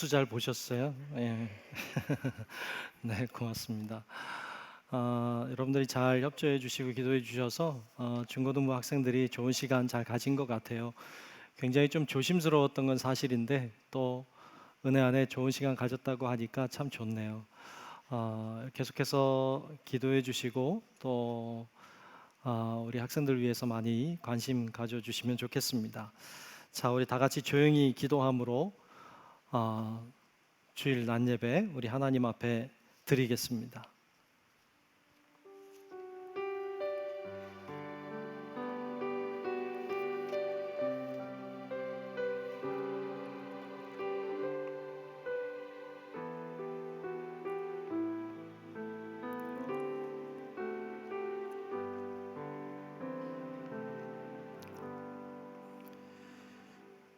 뉴스 잘 보셨어요? 예. 네, 고맙습니다. 여러분들이 잘 협조해 주시고 기도해 주셔서 중고등부 학생들이 좋은 시간 잘 가진 것 같아요. 굉장히 좀 조심스러웠던 건 사실인데 또 은혜 안에 좋은 시간 가졌다고 하니까 참 좋네요. 계속해서 기도해 주시고 또 우리 학생들 위해서 많이 관심 가져주시면 좋겠습니다. 자, 우리 다 같이 조용히 기도함으로 주일 낮 예배 우리 하나님 앞에 드리겠습니다.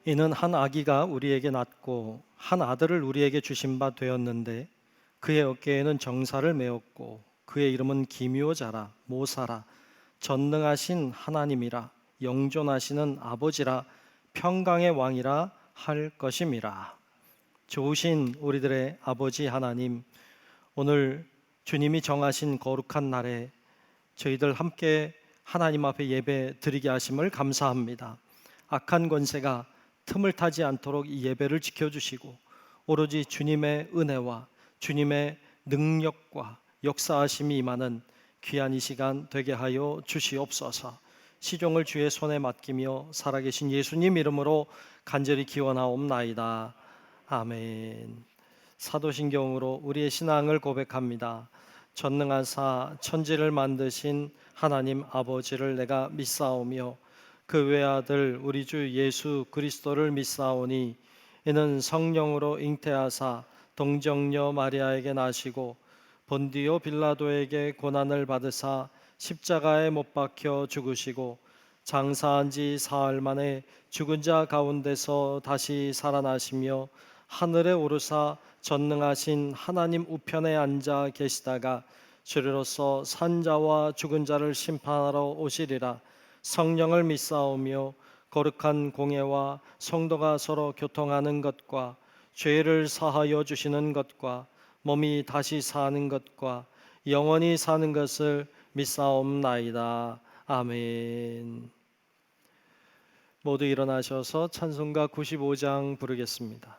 이는 한 아기가 우리에게 낳고 한 아들을 우리에게 주신 바 되었는데 그의 어깨에는 정사를 메었고 그의 이름은 기묘자라 모사라 전능하신 하나님이라 영존하시는 아버지라 평강의 왕이라 할 것임이라. 좋으신 우리들의 아버지 하나님, 오늘 주님이 정하신 거룩한 날에 저희들 함께 하나님 앞에 예배 드리게 하심을 감사합니다. 악한 권세가 틈을 타지 않도록 이 예배를 지켜주시고 오로지 주님의 은혜와 주님의 능력과 역사하심이 임하는 귀한 이 시간 되게 하여 주시옵소서. 시종을 주의 손에 맡기며 살아계신 예수님 이름으로 간절히 기원하옵나이다. 아멘. 사도신경으로 우리의 신앙을 고백합니다. 전능하사 천지를 만드신 하나님 아버지를 내가 믿사오며 그 외아들 우리 주 예수 그리스도를 믿사오니 이는 성령으로 잉태하사 동정녀 마리아에게 나시고 본디오 빌라도에게 고난을 받으사 십자가에 못 박혀 죽으시고 장사한 지 사흘 만에 죽은 자 가운데서 다시 살아나시며 하늘에 오르사 전능하신 하나님 우편에 앉아 계시다가 주리로서 산자와 죽은 자를 심판하러 오시리라. 성령을 믿사오며 거룩한 공예와 성도가 서로 교통하는 것과 죄를 사하여 주시는 것과 몸이 다시 사는 것과 영원히 사는 것을 믿사옵나이다. 아멘. 모두 일어나셔서 찬송가 95장 부르겠습니다.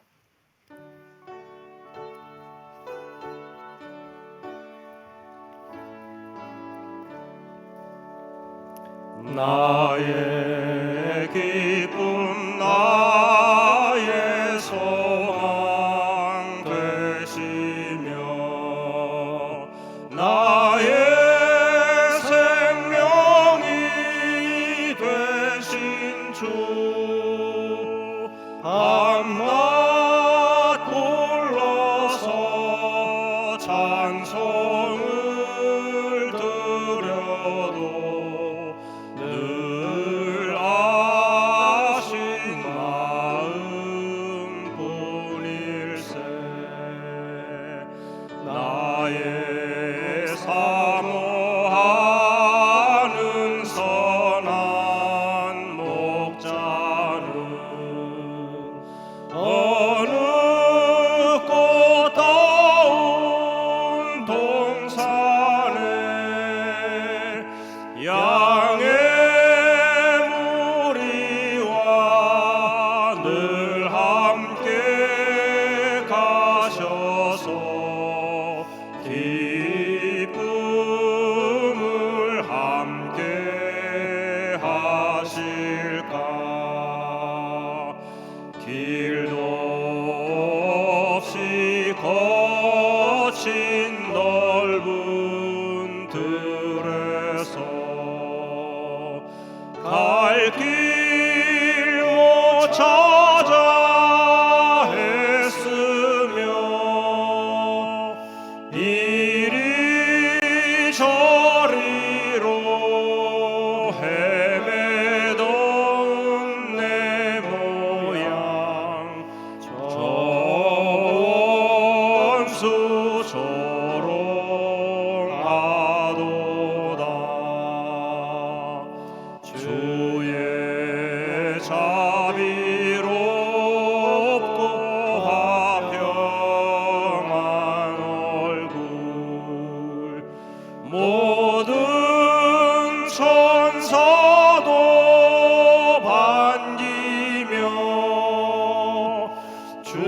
나의 기쁨 나의 소망 되시며 나의 생명이 되신 주 밤낮 불러서 찬송을 드려도 늘 아시는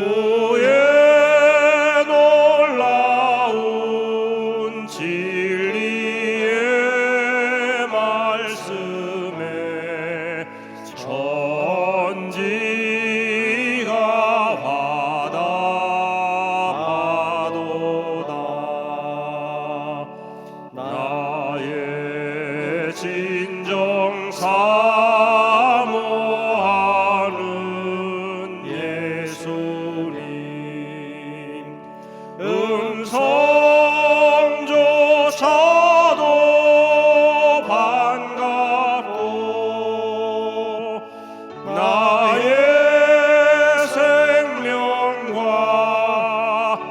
주의 놀라운 진리의 말씀에 천지가 화답하도다. 나의 진정 사모하는 예수님, 음성조차도 반갑고 나의 생명과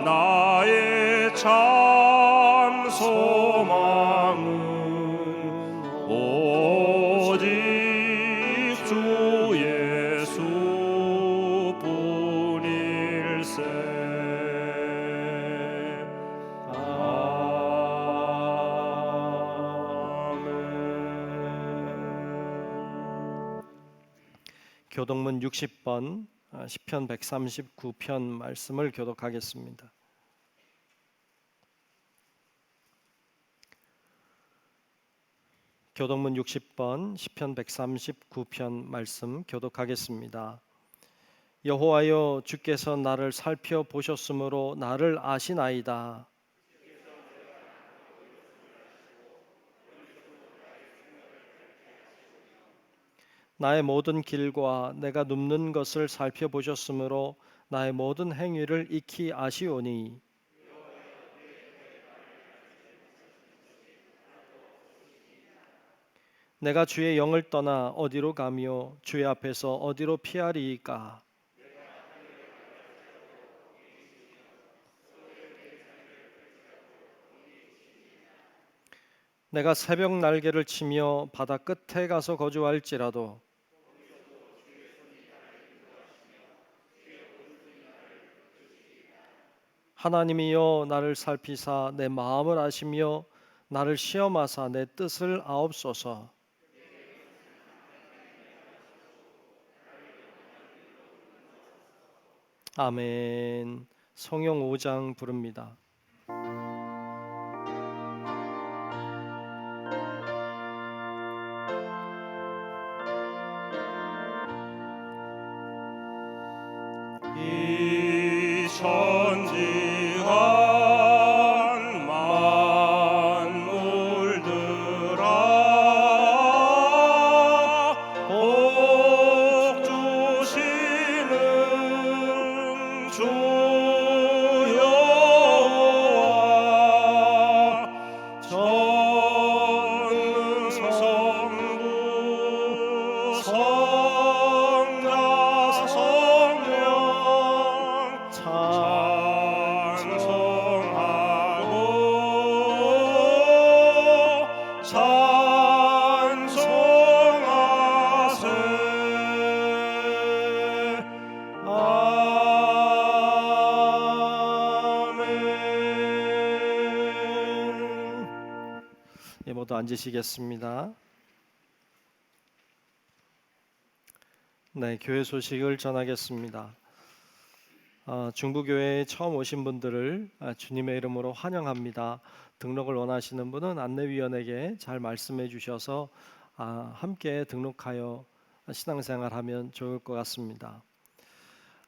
나의 참 소망은 오직 주 예수뿐일세. 아멘. 교동문 60번 시편 139편 말씀을 교독하겠습니다. 교동문 60번 시편 139편 말씀 교독하겠습니다. 여호와여, 주께서 나를 살펴보셨으므로 나를 아시나이다. 나의 모든 길과 내가 눕는 것을 살펴보셨으므로 나의 모든 행위를 익히 아시오니. 내가 주의 영을 떠나 어디로 가며 주의 앞에서 어디로 피하리이까. 내가 새벽 날개를 치며 바다 끝에 가서 거주할지라도 하나님이여, 나를 살피사 내 마음을 아시며 나를 시험하사 내 뜻을 아옵소서. 아멘. 성경 5장 부릅니다. 이 천지간 만물들아 복 주시는 주 여호와 전능성부 성자 성령 찬송하고 찬송하세. 아멘. 예, 모두 앉으시겠습니다. 네, 교회 소식을 전하겠습니다. 중부교회에 처음 오신 분들을 주님의 이름으로 환영합니다. 등록을 원하시는 분은 안내위원에게 잘 말씀해 주셔서 함께 등록하여 신앙생활하면 좋을 것 같습니다.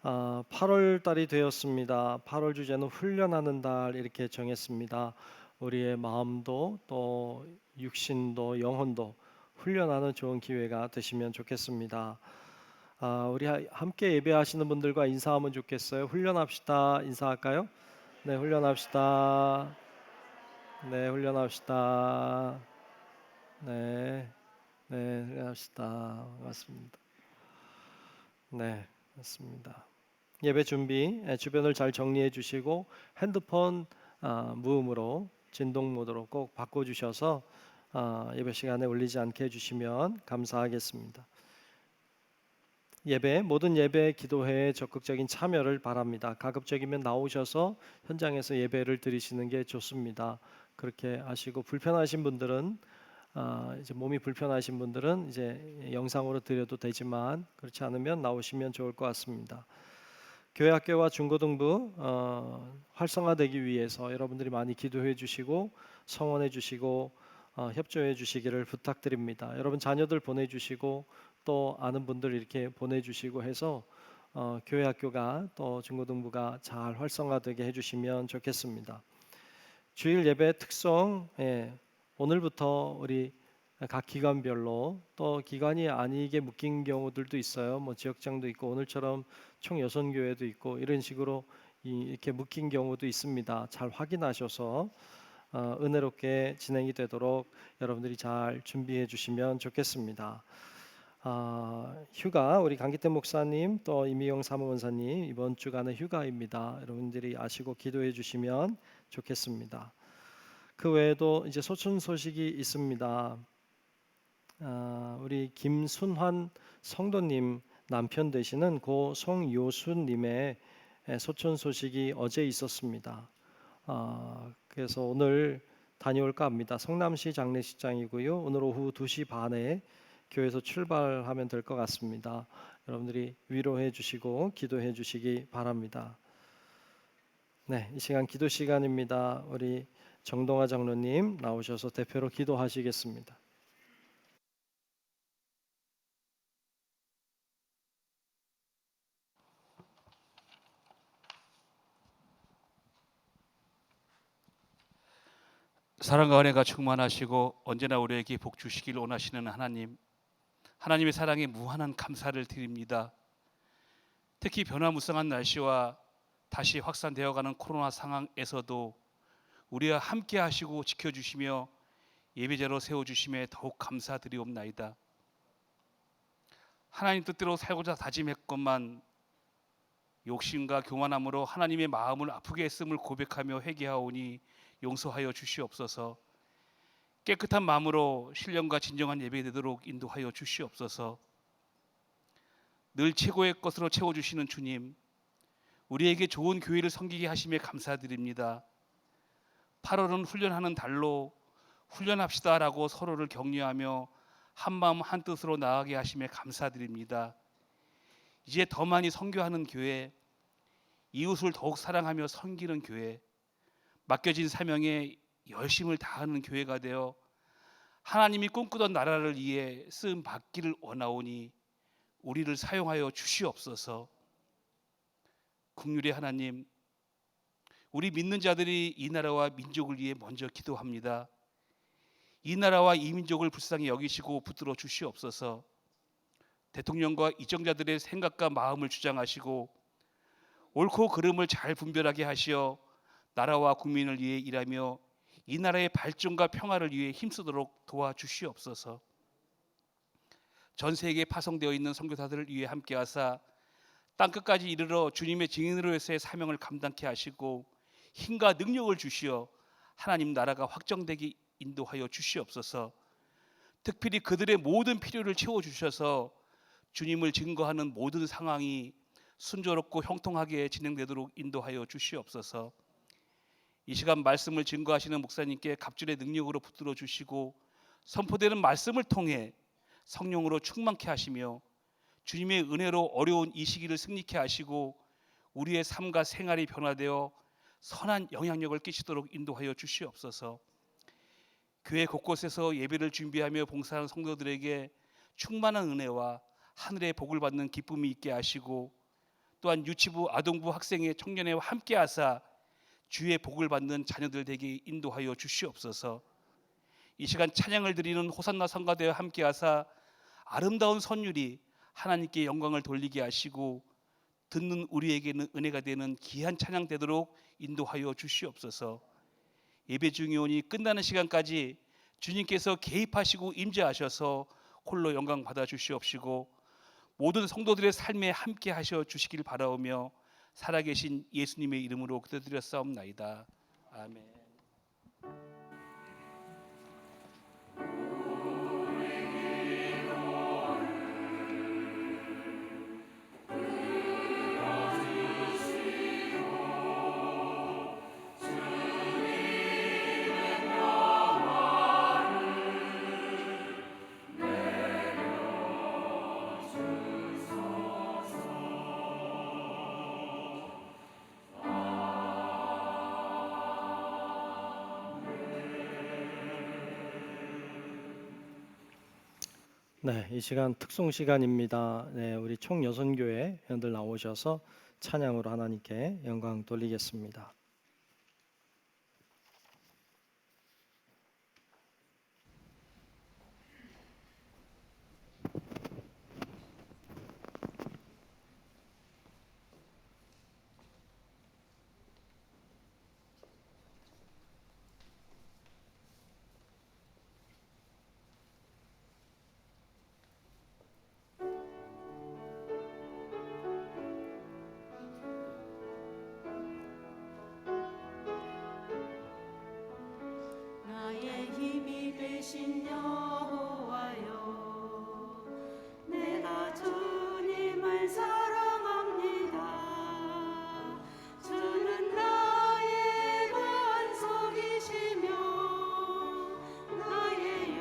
8월 달이 되었습니다. 8월 주제는 훈련하는 달 이렇게 정했습니다. 우리의 마음도 또 육신도 영혼도 훈련하는 좋은 기회가 되시면 좋겠습니다. 우리 함께 예배하시는 분들과 인사하면 좋겠어요. 훈련합시다. 인사할까요? 네, 훈련합시다. 네, 훈련합시다. 네, 네, 훈련합시다. 반갑습니다. 네, 맞습니다. 예배 준비, 주변을 잘 정리해 주시고 핸드폰 무음으로 진동 모드로 꼭 바꿔주셔서 예배 시간에 울리지 않게 해주시면 감사하겠습니다. 모든 예배 기도회에 적극적인 참여를 바랍니다. 가급적이면 나오셔서 현장에서 예배를 드리시는 게 좋습니다. 그렇게 하시고 불편하신 분들은 이제 몸이 불편하신 분들은 이제 영상으로 드려도 되지만 그렇지 않으면 나오시면 좋을 것 같습니다. 교회 학교와 중고등부 활성화되기 위해서 여러분들이 많이 기도해 주시고 성원해 주시고 협조해 주시기를 부탁드립니다. 여러분 자녀들 보내주시고 또 아는 분들 이렇게 보내주시고 해서 교회 학교가 또 중고등부가 잘 활성화되게 해주시면 좋겠습니다. 주일 예배 특성, 오늘부터 우리 각 기관별로 또 기관이 아니게 묶인 경우들도 있어요. 뭐 지역장도 있고 오늘처럼 총 6교회도 있고 이런 식으로 이렇게 묶인 경우도 있습니다. 잘 확인하셔서 은혜롭게 진행이 되도록 여러분들이 잘 준비해 주시면 좋겠습니다. 휴가 우리 강기태 목사님 또 이미영 사무원사님 이번 주간의 휴가입니다. 여러분들이 아시고 기도해 주시면 좋겠습니다. 그 외에도 이제 소천 소식이 있습니다. 우리 김순환 성도님 남편 되시는 고 송요순님의 소천 소식이 어제 있었습니다. 그래서 오늘 다녀올까 합니다. 성남시 장례식장이고요. 오늘 오후 2시 반에 교회에서 출발하면 될 것 같습니다. 여러분들이 위로해 주시고 기도해 주시기 바랍니다. 네, 이 시간 기도 시간입니다. 우리 정동아 장로님 나오셔서 대표로 기도하시겠습니다. 사랑과 은혜가 충만하시고 언제나 우리에게 복 주시길 원하시는 하나님, 하나님의 사랑에 무한한 감사를 드립니다. 특히 변화무쌍한 날씨와 다시 확산되어가는 코로나 상황에서도 우리와 함께 하시고 지켜주시며 예배자로 세워주심에 더욱 감사드리옵나이다. 하나님 뜻대로 살고자 다짐했건만 욕심과 교만함으로 하나님의 마음을 아프게 했음을 고백하며 회개하오니 용서하여 주시옵소서. 깨끗한 마음으로 신령과 진정한 예배되도록 인도하여 주시옵소서. 늘 최고의 것으로 채워주시는 주님, 우리에게 좋은 교회를 섬기게 하심에 감사드립니다. 8월은 훈련하는 달로 훈련합시다라고 서로를 격려하며 한마음 한뜻으로 나아가게 하심에 감사드립니다. 이제 더 많이 선교하는 교회, 이웃을 더욱 사랑하며 섬기는 교회, 맡겨진 사명에 열심을 다하는 교회가 되어 하나님이 꿈꾸던 나라를 위해 쓰임 받기를 원하오니 우리를 사용하여 주시옵소서. 긍휼의 하나님, 우리 믿는 자들이 이 나라와 민족을 위해 먼저 기도합니다. 이 나라와 이 민족을 불쌍히 여기시고 붙들어 주시옵소서. 대통령과 이정자들의 생각과 마음을 주장하시고 옳고 그름을 잘 분별하게 하시어 나라와 국민을 위해 일하며 이 나라의 발전과 평화를 위해 힘쓰도록 도와주시옵소서. 전 세계에 파송되어 있는 선교사들을 위해 함께하사 땅끝까지 이르러 주님의 증인으로서의 사명을 감당케 하시고 힘과 능력을 주시어 하나님 나라가 확정되게 인도하여 주시옵소서. 특별히 그들의 모든 필요를 채워주셔서 주님을 증거하는 모든 상황이 순조롭고 형통하게 진행되도록 인도하여 주시옵소서. 이 시간 말씀을 증거하시는 목사님께 갑절의 능력으로 붙들어 주시고 선포되는 말씀을 통해 성령으로 충만케 하시며 주님의 은혜로 어려운 이 시기를 승리케 하시고 우리의 삶과 생활이 변화되어 선한 영향력을 끼치도록 인도하여 주시옵소서. 교회 곳곳에서 예배를 준비하며 봉사하는 성도들에게 충만한 은혜와 하늘의 복을 받는 기쁨이 있게 하시고 또한 유치부, 아동부, 학생의 청년회와 함께 하사 주의 복을 받는 자녀들 되게 인도하여 주시옵소서. 이 시간 찬양을 드리는 호산나 성가대와 함께 하사 아름다운 선율이 하나님께 영광을 돌리게 하시고 듣는 우리에게는 은혜가 되는 귀한 찬양 되도록 인도하여 주시옵소서. 예배 중이오니 끝나는 시간까지 주님께서 개입하시고 임재하셔서 홀로 영광 받아 주시옵시고 모든 성도들의 삶에 함께 하셔 주시길 바라오며 살아계신 예수님의 이름으로 기도드렸사옵나이다. 아멘. 네, 이 시간 특송 시간입니다. 네, 우리 총여선교회 회원들 나오셔서 찬양으로 하나님께 영광 돌리겠습니다. 나의 힘이 되신 여호와여, 내가 주님을 사랑합니다. 주는 나의 반석이시며 나의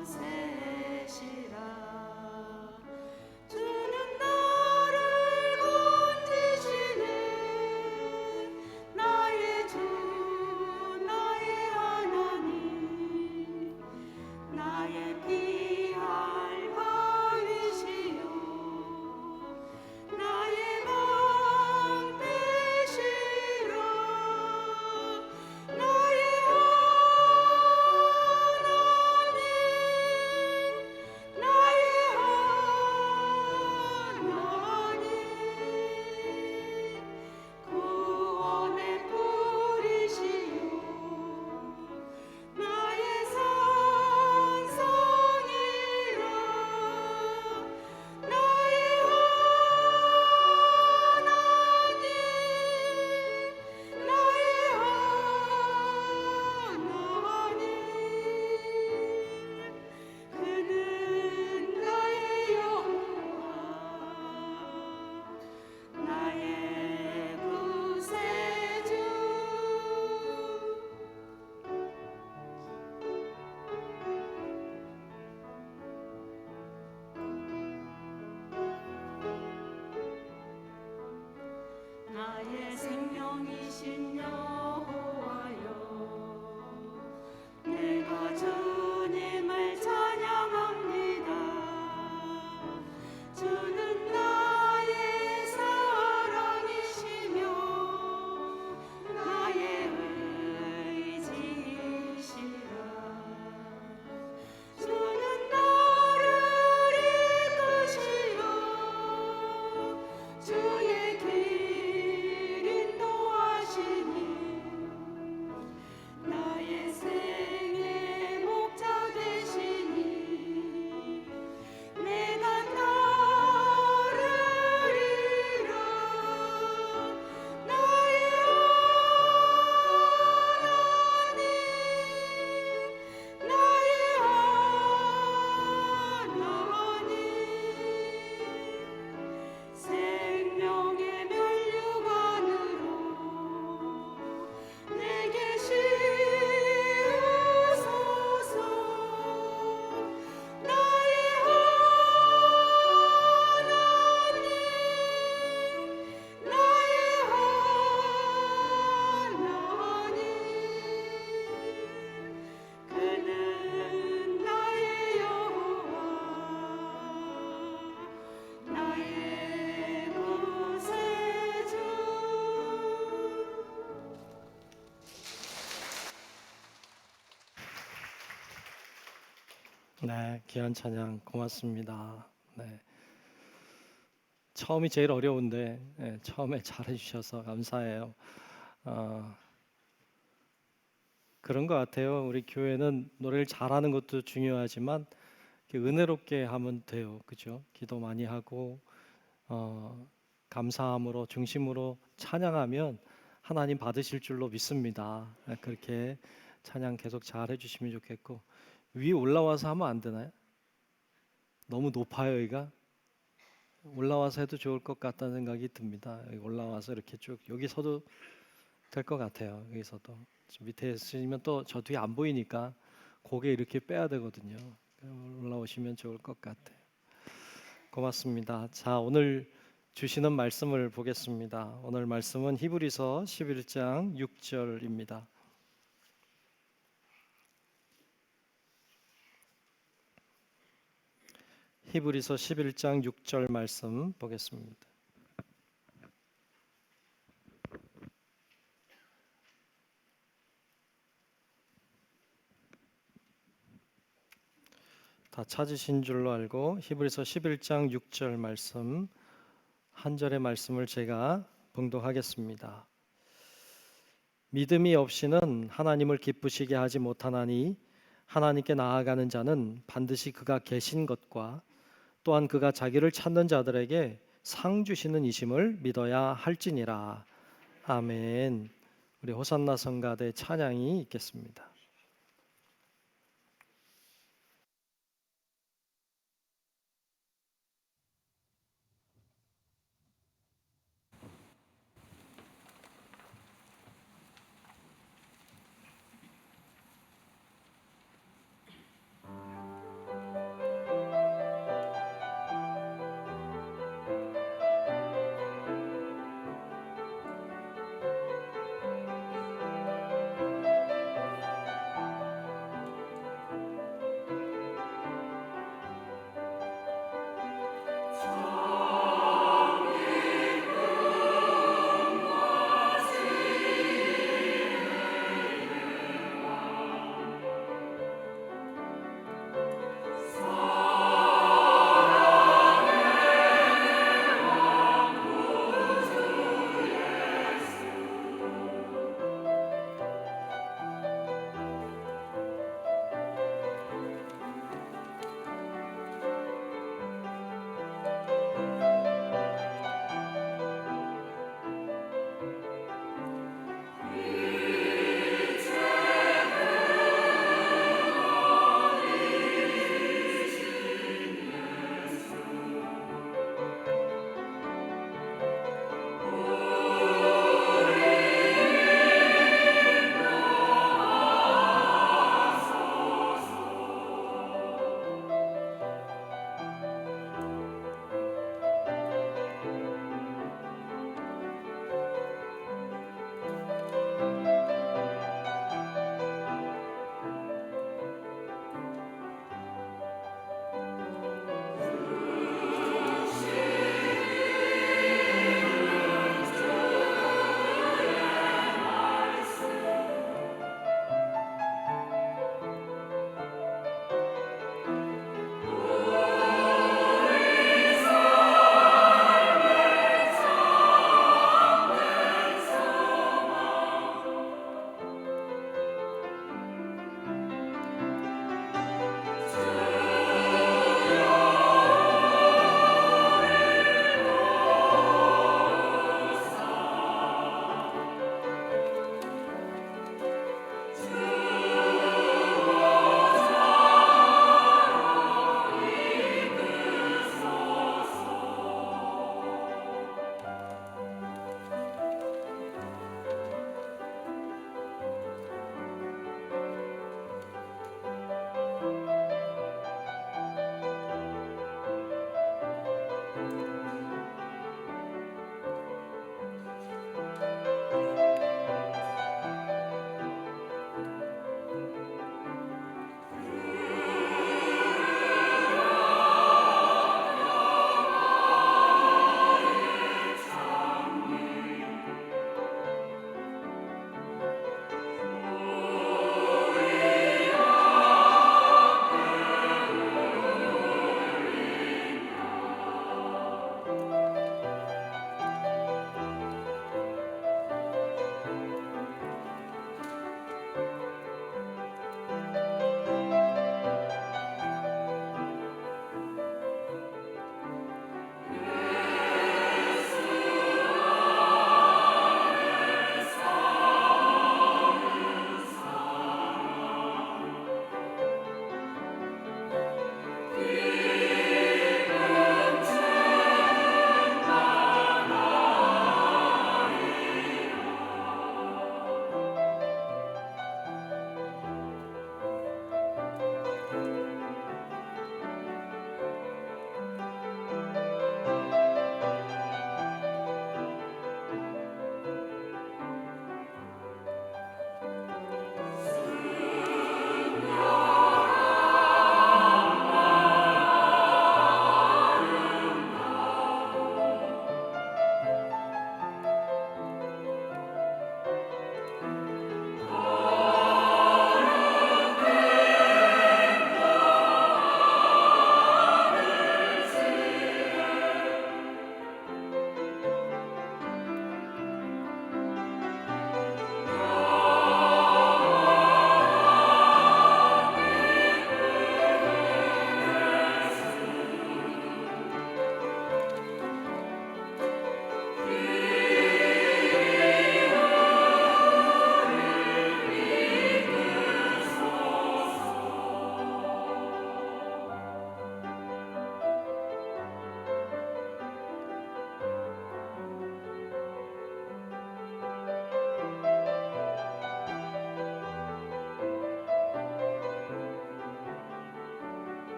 요새시라. 주는 나를 건지시네, 나의 주 나의 하나님, 나의 피할 바위시요 나의 방 되시라. 나의 하나님, 나의 하나님, 구원의 뿌리시요 나의 산성이라. 나의 하나님, 나의 하나님, 그는 나의 여호와, 나의 구세주. 나의 생명이신 여호와여, 내가 주님을 찬양합니다. 주는 나의 사랑이시며 나의 의지이시라. 주는 나를 이끄시어 주의 길 인도하시니 나의 생의 목자 되시니 내가 따르리라. 나의 하나님, 나의 하나님, 생명의 면류관으로 내게 씌우소서. 나의 하나님, 나의 하나님, 그는 나의 여호와, 나의 구세주. 네, 귀한 찬양 고맙습니다. 네, 처음이 제일 어려운데 처음에 잘해주셔서 감사해요. 어, 그런 것 같아요. 우리 교회는 노래를 잘하는 것도 중요하지만 이렇게 은혜롭게 하면 돼요. 그죠? 기도 많이 하고 감사함으로 중심으로 찬양하면 하나님 받으실 줄로 믿습니다. 그렇게 찬양 계속 잘 해주시면 좋겠고 위에 올라와서 하면 안 되나요? 너무 높아요, 여기가. 올라와서 해도 좋을 것 같다는 생각이 듭니다. 여기 올라와서 이렇게 쭉 여기서도 될 것 같아요. 여기서도 저 밑에 있으면 또 저 뒤에 안 보이니까 고개 이렇게 빼야 되거든요. 올라오시면 좋을 것 같아요. 고맙습니다. 자, 오늘 주시는 말씀을 보겠습니다. 오늘 말씀은 히브리서 11장 6절입니다. 히브리서 11장 6절 말씀 보겠습니다. 다 찾으신 줄로 알고 히브리서 11장 6절 말씀 한 절의 말씀을 제가 봉독하겠습니다. 믿음이 없이는 하나님을 기쁘시게 하지 못하나니 하나님께 나아가는 자는 반드시 그가 계신 것과 또한 그가 자기를 찾는 자들에게 상 주시는 이심을 믿어야 할지니라. 아멘. 우리 호산나 성가대 찬양이 있겠습니다.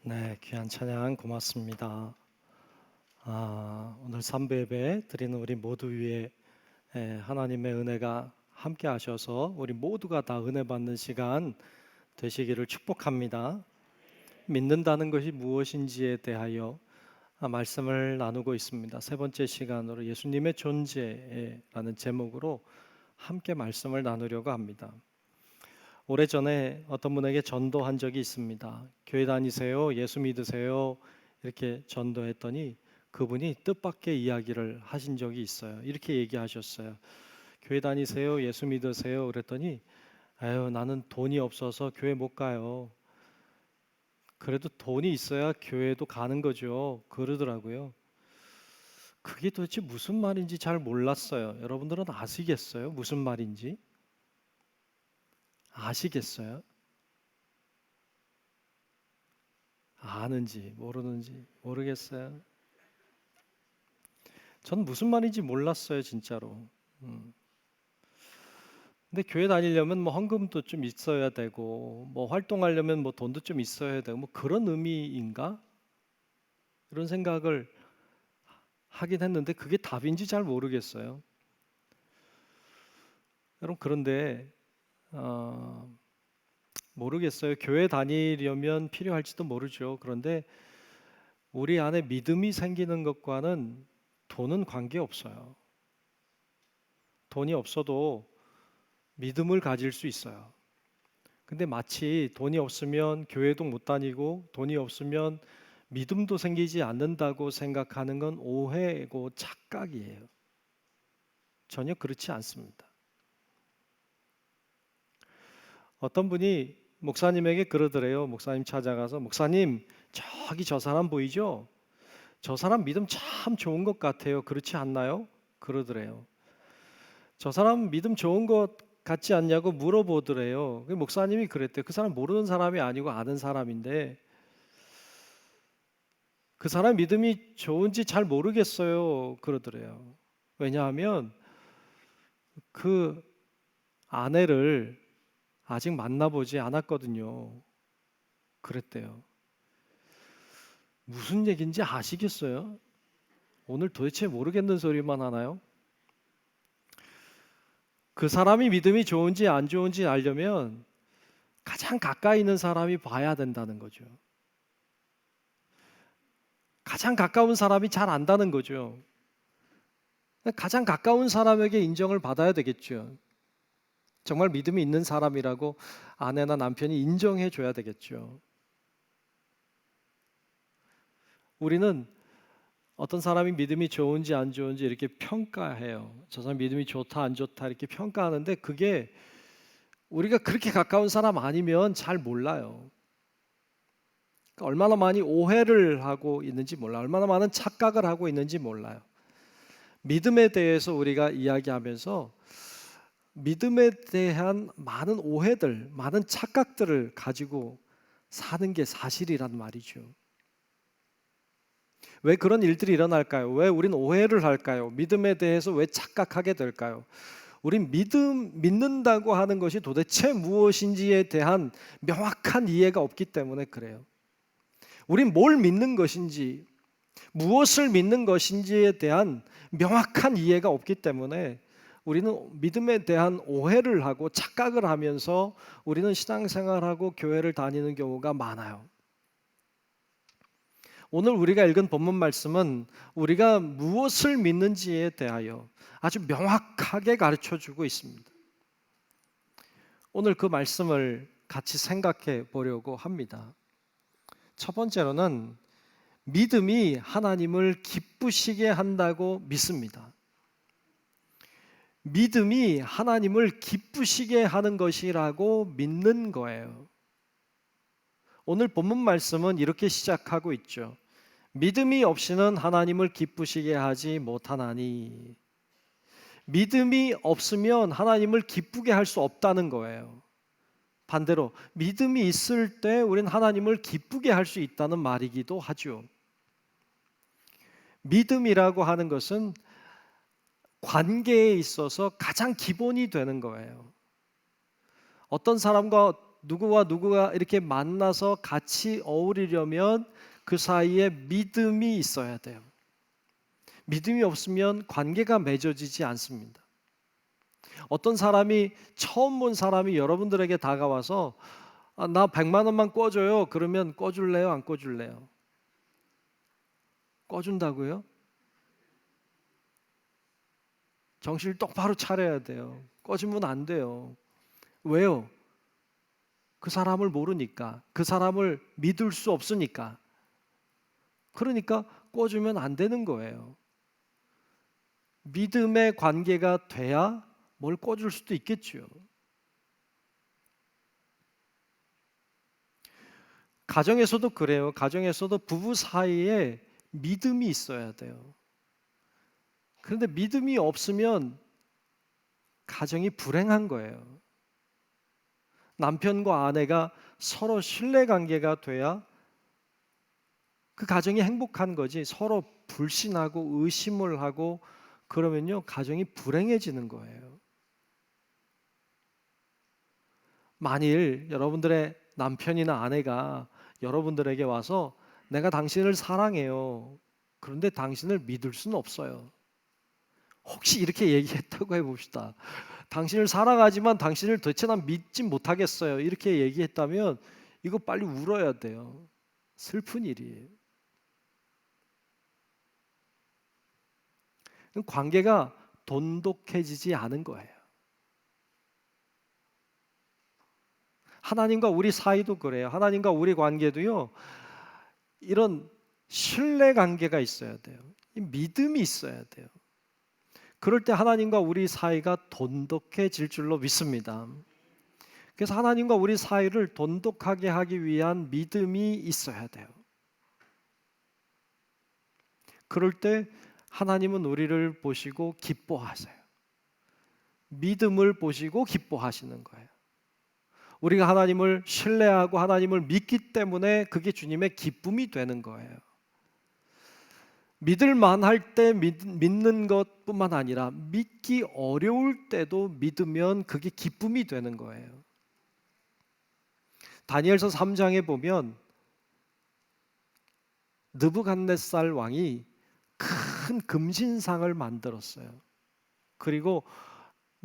네, 귀한 찬양 고맙습니다. 오늘 삼부 예배 드리는 우리 모두 위에 하나님의 은혜가 함께 하셔서 우리 모두가 다 은혜 받는 시간 되시기를 축복합니다. 믿는다는 것이 무엇인지에 대하여 말씀을 나누고 있습니다. 세 번째 시간으로 예수님의 존재라는 제목으로 함께 말씀을 나누려고 합니다. 오래전에 어떤 분에게 전도한 적이 있습니다. 교회 다니세요? 예수 믿으세요? 이렇게 전도했더니 그분이 뜻밖의 이야기를 하신 적이 있어요. 이렇게 얘기하셨어요. 교회 다니세요? 예수 믿으세요? 그랬더니 아유, 나는 돈이 없어서 교회 못 가요. 그래도 돈이 있어야 교회도 가는 거죠. 그러더라고요. 그게 도대체 무슨 말인지 잘 몰랐어요. 여러분들은 아시겠어요? 무슨 말인지? 아시겠어요? 아는지 모르는지 모르겠어요. 전 무슨 말인지 몰랐어요, 진짜로. 근데 교회 다니려면 뭐 헌금도 좀 있어야 되고, 뭐 활동하려면 뭐 돈도 좀 있어야 되고, 뭐 그런 의미인가? 이런 생각을 하긴 했는데 그게 답인지 잘 모르겠어요. 여러분, 그런데 모르겠어요. 교회 다니려면 필요할지도 모르죠. 그런데 우리 안에 믿음이 생기는 것과는 돈은 관계없어요. 돈이 없어도 믿음을 가질 수 있어요. 근데 마치 돈이 없으면 교회도 못 다니고 돈이 없으면 믿음도 생기지 않는다고 생각하는 건 오해고 착각이에요. 전혀 그렇지 않습니다. 어떤 분이 목사님에게 그러더래요. 목사님 찾아가서 목사님, 저기 저 사람 보이죠? 저 사람 믿음 참 좋은 것 같아요. 그렇지 않나요? 그러더래요. 저 사람 믿음 좋은 것 같지 않냐고 물어보더래요. 목사님이 그랬대요. 그 사람 모르는 사람이 아니고 아는 사람인데 그 사람 믿음이 좋은지 잘 모르겠어요. 그러더래요. 왜냐하면 그 아내를 아직 만나보지 않았거든요. 그랬대요. 무슨 얘기인지 아시겠어요? 오늘 도대체 모르겠는 소리만 하나요? 그 사람이 믿음이 좋은지 안 좋은지 알려면 가장 가까이 있는 사람이 봐야 된다는 거죠. 가장 가까운 사람이 잘 안다는 거죠. 가장 가까운 사람에게 인정을 받아야 되겠죠. 정말 믿음이 있는 사람이라고 아내나 남편이 인정해 줘야 되겠죠. 우리는 어떤 사람이 믿음이 좋은지 안 좋은지 이렇게 평가해요. 저 사람 믿음이 좋다 안 좋다 이렇게 평가하는데 그게 우리가 그렇게 가까운 사람 아니면 잘 몰라요. 그러니까 얼마나 많이 오해를 하고 있는지 몰라요. 얼마나 많은 착각을 하고 있는지 몰라요. 믿음에 대해서 우리가 이야기하면서 믿음에 대한 많은 오해들, 많은 착각들을 가지고 사는 게 사실이란 말이죠. 왜 그런 일들이 일어날까요? 왜 우리는 오해를 할까요? 믿음에 대해서 왜 착각하게 될까요? 우린 믿는다고 하는 것이 도대체 무엇인지에 대한 명확한 이해가 없기 때문에 그래요. 우린 뭘 믿는 것인지, 무엇을 믿는 것인지에 대한 명확한 이해가 없기 때문에 우리는 믿음에 대한 오해를 하고 착각을 하면서 우리는 신앙생활하고 교회를 다니는 경우가 많아요. 오늘 우리가 읽은 본문 말씀은 우리가 무엇을 믿는지에 대하여 아주 명확하게 가르쳐주고 있습니다. 오늘 그 말씀을 같이 생각해 보려고 합니다. 첫 번째로는 믿음이 하나님을 기쁘시게 한다고 믿습니다. 믿음이 하나님을 기쁘시게 하는 것이라고 믿는 거예요. 오늘 본문 말씀은 이렇게 시작하고 있죠. 믿음이 없이는 하나님을 기쁘시게 하지 못하나니. 믿음이 없으면 하나님을 기쁘게 할 수 없다는 거예요. 반대로 믿음이 있을 때 우리는 하나님을 기쁘게 할 수 있다는 말이기도 하죠. 믿음이라고 하는 것은 관계에 있어서 가장 기본이 되는 거예요. 어떤 사람과 누구와 누구가 이렇게 만나서 같이 어울리려면 그 사이에 믿음이 있어야 돼요. 믿음이 없으면 관계가 맺어지지 않습니다. 어떤 사람이 처음 본 사람이 여러분들에게 다가와서 나 100만 원만 꿔줘요. 그러면 꿔줄래요? 안 꿔줄래요? 꿔준다고요? 정신을 똑바로 차려야 돼요. 꿔주면 안 돼요. 왜요? 그 사람을 모르니까, 그 사람을 믿을 수 없으니까. 그러니까 꿔주면 안 되는 거예요. 믿음의 관계가 돼야 뭘 꿔줄 수도 있겠죠. 가정에서도 그래요. 가정에서도 부부 사이에 믿음이 있어야 돼요. 그런데 믿음이 없으면 가정이 불행한 거예요. 남편과 아내가 서로 신뢰 관계가 돼야 그 가정이 행복한 거지. 서로 불신하고 의심을 하고 그러면요, 가정이 불행해지는 거예요. 만일 여러분들의 남편이나 아내가 여러분들에게 와서 내가 당신을 사랑해요. 그런데 당신을 믿을 수는 없어요. 혹시 이렇게 얘기했다고 해봅시다. 당신을 사랑하지만 당신을 도대체 난 믿지 못하겠어요. 이렇게 얘기했다면 이거 빨리 울어야 돼요. 슬픈 일이에요. 관계가 돈독해지지 않은 거예요. 하나님과 우리 사이도 그래요. 하나님과 우리 관계도요. 이런 신뢰 관계가 있어야 돼요. 믿음이 있어야 돼요. 그럴 때 하나님과 우리 사이가 돈독해질 줄로 믿습니다. 그래서 하나님과 우리 사이를 돈독하게 하기 위한 믿음이 있어야 돼요. 그럴 때 하나님은 우리를 보시고 기뻐하세요. 믿음을 보시고 기뻐하시는 거예요. 우리가 하나님을 신뢰하고 하나님을 믿기 때문에 그게 주님의 기쁨이 되는 거예요. 믿을 만할 때 믿는 것뿐만 아니라 믿기 어려울 때도 믿으면 그게 기쁨이 되는 거예요. 다니엘서 3장에 보면 느부갓네살 왕이 큰 금신상을 만들었어요. 그리고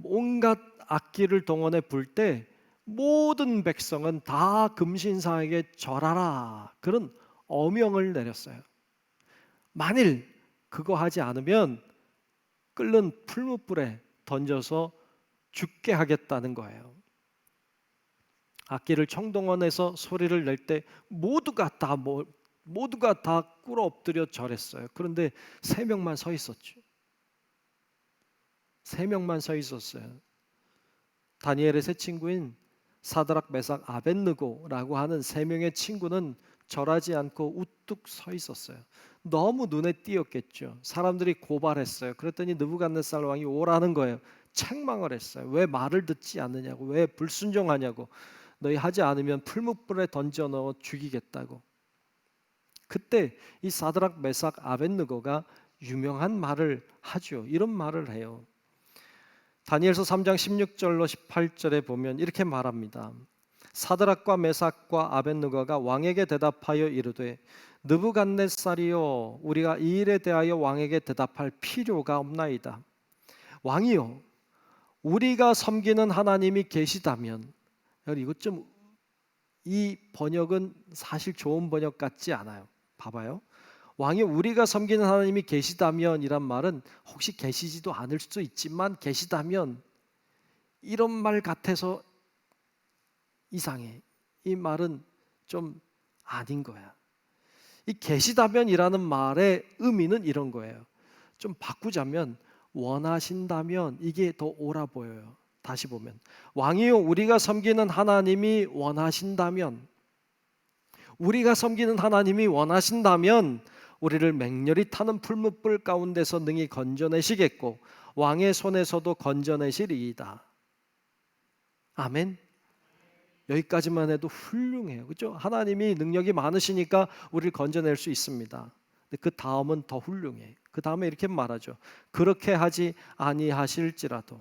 온갖 악기를 동원해 불 때 모든 백성은 다 금신상에게 절하라, 그런 어명을 내렸어요. 만일 그거 하지 않으면 끓는 풀무불에 던져서 죽게 하겠다는 거예요. 악기를 총동원해서 소리를 낼 때 모두가 다 꿇어 엎드려 절했어요. 그런데 3명만 서 있었죠. 3명만 서 있었어요. 다니엘의 세 친구인 사드락, 메삭, 아벳느고라고 하는 3명의 친구는 절하지 않고 우뚝 서 있었어요. 너무 눈에 띄었겠죠. 사람들이 고발했어요. 그랬더니 느부갓네살 왕이 오라는 거예요. 책망을 했어요. 왜 말을 듣지 않느냐고, 왜 불순종하냐고, 너희 하지 않으면 풀무불에 던져 넣어 죽이겠다고. 그때 이 사드락, 메삭, 아벳느고가 유명한 말을 하죠. 이런 말을 해요. 다니엘서 3장 16절로 18절에 보면 이렇게 말합니다. 사드락과 메삭과 아벳느고가 왕에게 대답하여 이르되 느부갓네살이여, 우리가 이 일에 대하여 왕에게 대답할 필요가 없나이다. 왕이여, 우리가 섬기는 하나님이 계시다면, 이것 좀, 이 번역은 사실 좋은 번역 같지 않아요. 봐봐요. 왕이 우리가 섬기는 하나님이 계시다면 이란 말은 혹시 계시지도 않을 수도 있지만 계시다면, 이런 말 같아서 이상해. 이 말은 좀 아닌 거야. 이 계시다면이라는 말의 의미는 이런 거예요. 좀 바꾸자면 원하신다면, 이게 더 옳아 보여요. 다시 보면 왕이요, 우리가 섬기는 하나님이 원하신다면, 우리가 섬기는 하나님이 원하신다면 우리를 맹렬히 타는 풀무불 가운데서 능히 건져내시겠고 왕의 손에서도 건져내시리이다. 아멘. 여기까지만 해도 훌륭해요. 그렇죠? 하나님이 능력이 많으시니까 우리를 건져낼 수 있습니다. 근데 그 다음은 더 훌륭해. 그 다음에 이렇게 말하죠. 그렇게 하지 아니하실지라도,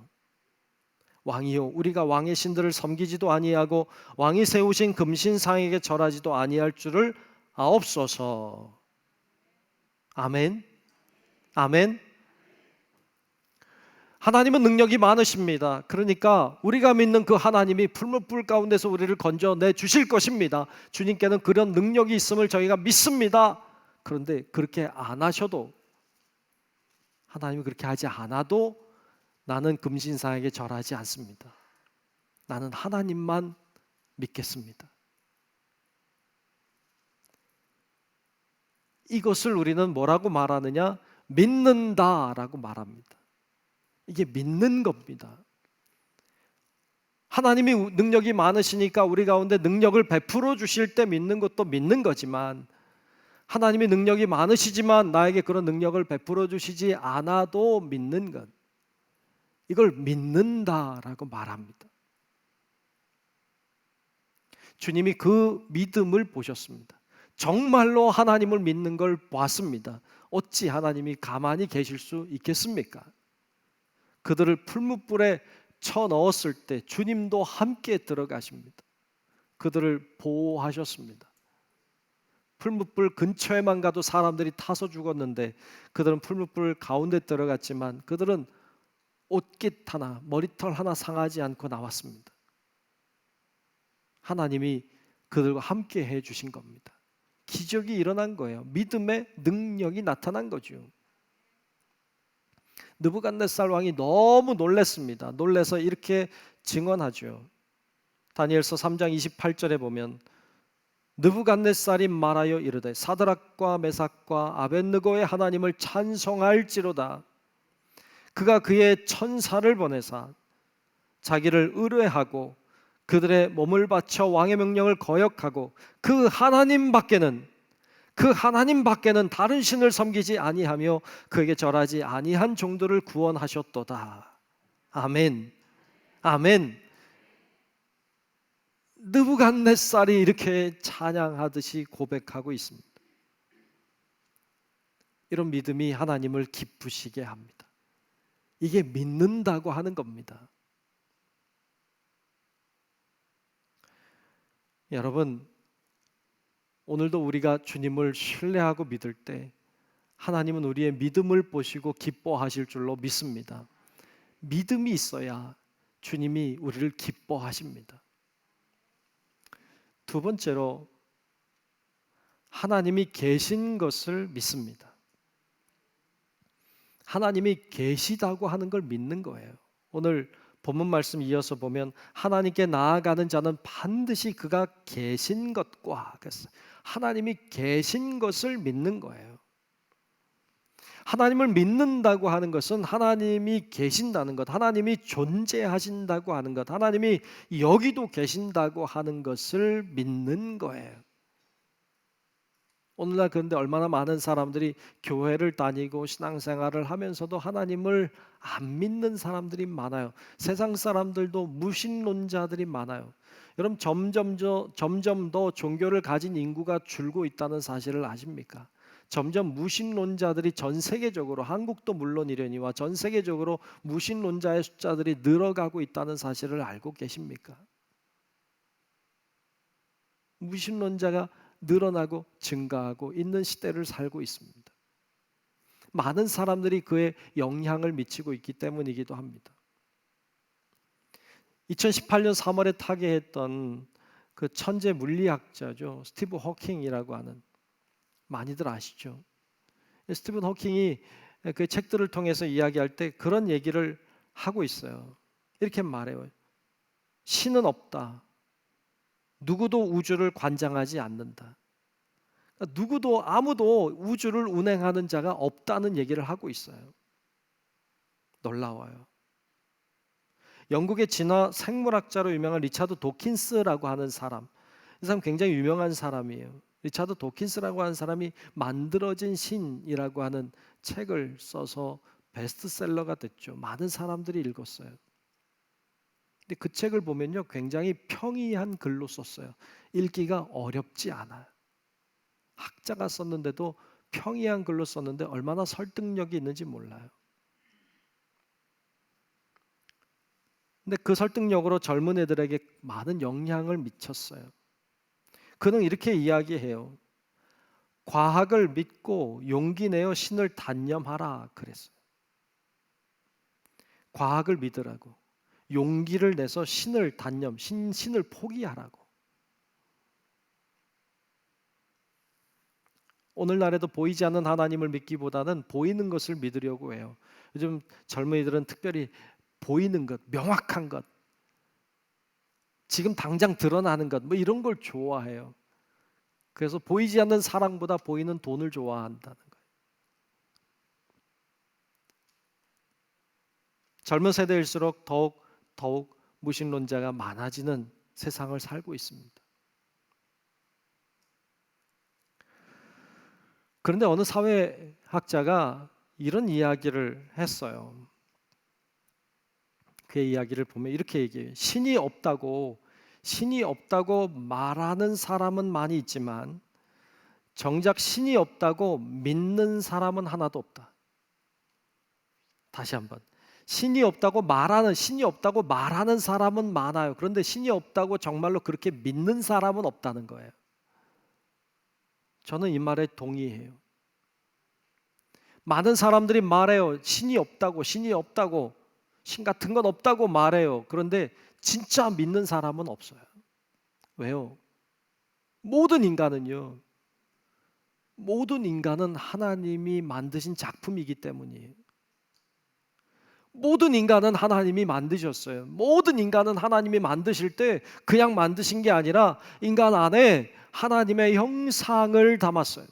왕이요 우리가 왕의 신들을 섬기지도 아니하고 왕이 세우신 금신상에게 절하지도 아니할 줄을 아옵소서. 아멘. 아멘. 하나님은 능력이 많으십니다. 그러니까 우리가 믿는 그 하나님이 풀무불 가운데서 우리를 건져내 주실 것입니다. 주님께는 그런 능력이 있음을 저희가 믿습니다. 그런데 그렇게 안 하셔도, 하나님이 그렇게 하지 않아도 나는 금신상에게 절하지 않습니다. 나는 하나님만 믿겠습니다. 이것을 우리는 뭐라고 말하느냐? 믿는다라고 말합니다. 이게 믿는 겁니다. 하나님이 능력이 많으시니까 우리 가운데 능력을 베풀어 주실 때 믿는 것도 믿는 거지만, 하나님이 능력이 많으시지만 나에게 그런 능력을 베풀어 주시지 않아도 믿는 것, 이걸 믿는다라고 말합니다. 주님이 그 믿음을 보셨습니다. 정말로 하나님을 믿는 걸 봤습니다. 어찌 하나님이 가만히 계실 수 있겠습니까? 그들을 풀무불에 쳐 넣었을 때 주님도 함께 들어가십니다. 그들을 보호하셨습니다. 풀무불 근처에만 가도 사람들이 타서 죽었는데 그들은 풀무불 가운데 들어갔지만 그들은 옷깃 하나, 머리털 하나 상하지 않고 나왔습니다. 하나님이 그들과 함께 해주신 겁니다. 기적이 일어난 거예요. 믿음의 능력이 나타난 거죠. 느부갓네살 왕이 너무 놀랐습니다. 놀라서 이렇게 증언하죠. 다니엘서 3장 28절에 보면 느부갓네살이 말하여 이르되 사드락과 메삭과 아벳느고의 하나님을 찬송할지로다. 그가 그의 천사를 보내사 자기를 의뢰하고 그들의 몸을 바쳐 왕의 명령을 거역하고 그 하나님 밖에는 다른 신을 섬기지 아니하며 그에게 절하지 아니한 종들을 구원하셨도다. 아멘. 아멘. 느부갓네살이 이렇게 찬양하듯이 고백하고 있습니다. 이런 믿음이 하나님을 기쁘시게 합니다. 이게 믿는다고 하는 겁니다. 여러분, 오늘도 우리가 주님을 신뢰하고 믿을 때 하나님은 우리의 믿음을 보시고 기뻐하실 줄로 믿습니다. 믿음이 있어야 주님이 우리를 기뻐하십니다. 두 번째로, 하나님이 계신 것을 믿습니다. 하나님이 계시다고 하는 걸 믿는 거예요. 오늘 본문 말씀 이어서 보면 하나님께 나아가는 자는 반드시 그가 계신 것과, 하나님이 계신 것을 믿는 거예요. 하나님을 믿는다고 하는 것은 하나님이 계신다는 것, 하나님이 존재하신다고 하는 것, 하나님이 여기도 계신다고 하는 것을 믿는 거예요. 오늘날 그런데 얼마나 많은 사람들이 교회를 다니고 신앙생활을 하면서도 하나님을 안 믿는 사람들이 많아요. 세상 사람들도 무신론자들이 많아요. 여러분, 점점 더 종교를 가진 인구가 줄고 있다는 사실을 아십니까? 점점 무신론자들이 전 세계적으로, 한국도 물론이려니와 전 세계적으로 무신론자의 숫자들이 늘어가고 있다는 사실을 알고 계십니까? 무신론자가 늘어나고 증가하고 있는 시대를 살고 있습니다. 많은 사람들이 그에 영향을 미치고 있기 때문이기도 합니다. 2018년 3월에 타계했던 그 천재 물리학자죠. 스티브 호킹이라고 하는, 많이들 아시죠? 스티븐 호킹이 그 책들을 통해서 이야기할 때 그런 얘기를 하고 있어요. 이렇게 말해요. 신은 없다. 누구도 우주를 관장하지 않는다. 누구도, 아무도 우주를 운행하는 자가 없다는 얘기를 하고 있어요. 놀라워요. 영국의 진화 생물학자로 유명한 리차드 도킨스라고 하는 사람, 이 사람 굉장히 유명한 사람이에요. 리차드 도킨스라고 하는 사람이 만들어진 신이라고 하는 책을 써서 베스트셀러가 됐죠. 많은 사람들이 읽었어요. 근데 그 책을 보면요, 굉장히 평이한 글로 썼어요. 읽기가 어렵지 않아요. 학자가 썼는데도 평이한 글로 썼는데 얼마나 설득력이 있는지 몰라요. 근데 그 설득력으로 젊은 애들에게 많은 영향을 미쳤어요. 그는 이렇게 이야기해요. 과학을 믿고 용기 내어 신을 단념하라 그랬어요. 과학을 믿으라고. 용기를 내서 신을 단념, 신을 포기하라고. 오늘날에도 보이지 않는 하나님을 믿기보다는 보이는 것을 믿으려고 해요. 요즘 젊은이들은 특별히 보이는 것, 명확한 것, 지금 당장 드러나는 것, 뭐 이런 걸 좋아해요. 그래서 보이지 않는 사랑보다 보이는 돈을 좋아한다는 거예요. 젊은 세대일수록 더욱 무신론자가 많아지는 세상을 살고 있습니다. 그런데 어느 사회학자가 이런 이야기를 했어요. 그의 이야기를 보면 이렇게 얘기해요. 신이 없다고 말하는 사람은 많이 있지만 정작 신이 없다고 믿는 사람은 하나도 없다. 다시 한번. 신이 없다고 말하는 사람은 많아요. 그런데 신이 없다고 정말로 그렇게 믿는 사람은 없다는 거예요. 저는 이 말에 동의해요. 많은 사람들이 말해요. 신이 없다고, 신 같은 건 없다고 말해요. 그런데 진짜 믿는 사람은 없어요. 왜요? 모든 인간은 하나님이 만드신 작품이기 때문이에요. 모든 인간은 하나님이 만드셨어요. 모든 인간은 하나님이 만드실 때 그냥 만드신 게 아니라 인간 안에 하나님의 형상을 담았어요.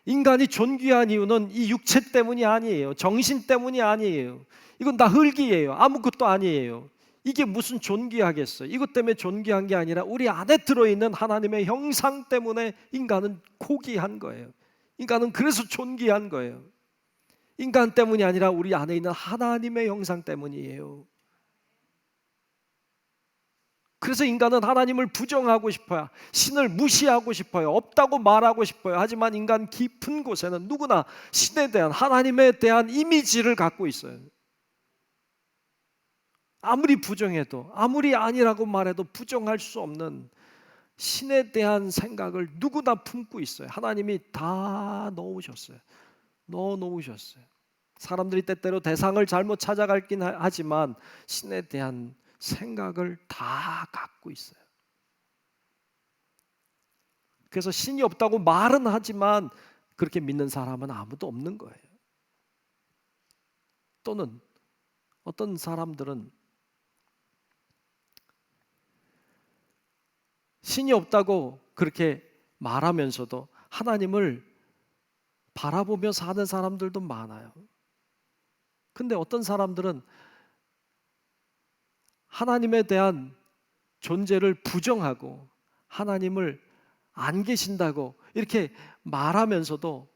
인간이 존귀한 이유는 이 육체 때문이 아니에요. 정신 때문이 아니에요. 이건 다 흙이에요. 아무것도 아니에요. 이게 무슨 존귀하겠어요? 이것 때문에 존귀한 게 아니라 우리 안에 들어있는 하나님의 형상 때문에 인간은 고귀한 거예요. 인간은 그래서 존귀한 거예요. 인간 때문이 아니라 우리 안에 있는 하나님의 형상 때문이에요. 그래서 인간은 하나님을 부정하고 싶어요. 신을 무시하고 싶어요. 없다고 말하고 싶어요. 하지만 인간 깊은 곳에는 누구나 신에 대한, 하나님에 대한 이미지를 갖고 있어요. 아무리 부정해도, 아무리 아니라고 말해도 부정할 수 없는 신에 대한 생각을 누구나 품고 있어요. 하나님이 다 넣어놓으셨어요. 사람들이 때때로 대상을 잘못 찾아가긴 하지만 신에 대한 생각을 다 갖고 있어요. 그래서 신이 없다고 말은 하지만 그렇게 믿는 사람은 아무도 없는 거예요. 또는 어떤 사람들은 신이 없다고 그렇게 말하면서도 하나님을 바라보며 사는 사람들도 많아요. 근데 어떤 사람들은 하나님에 대한 존재를 부정하고 하나님을 안 계신다고 이렇게 말하면서도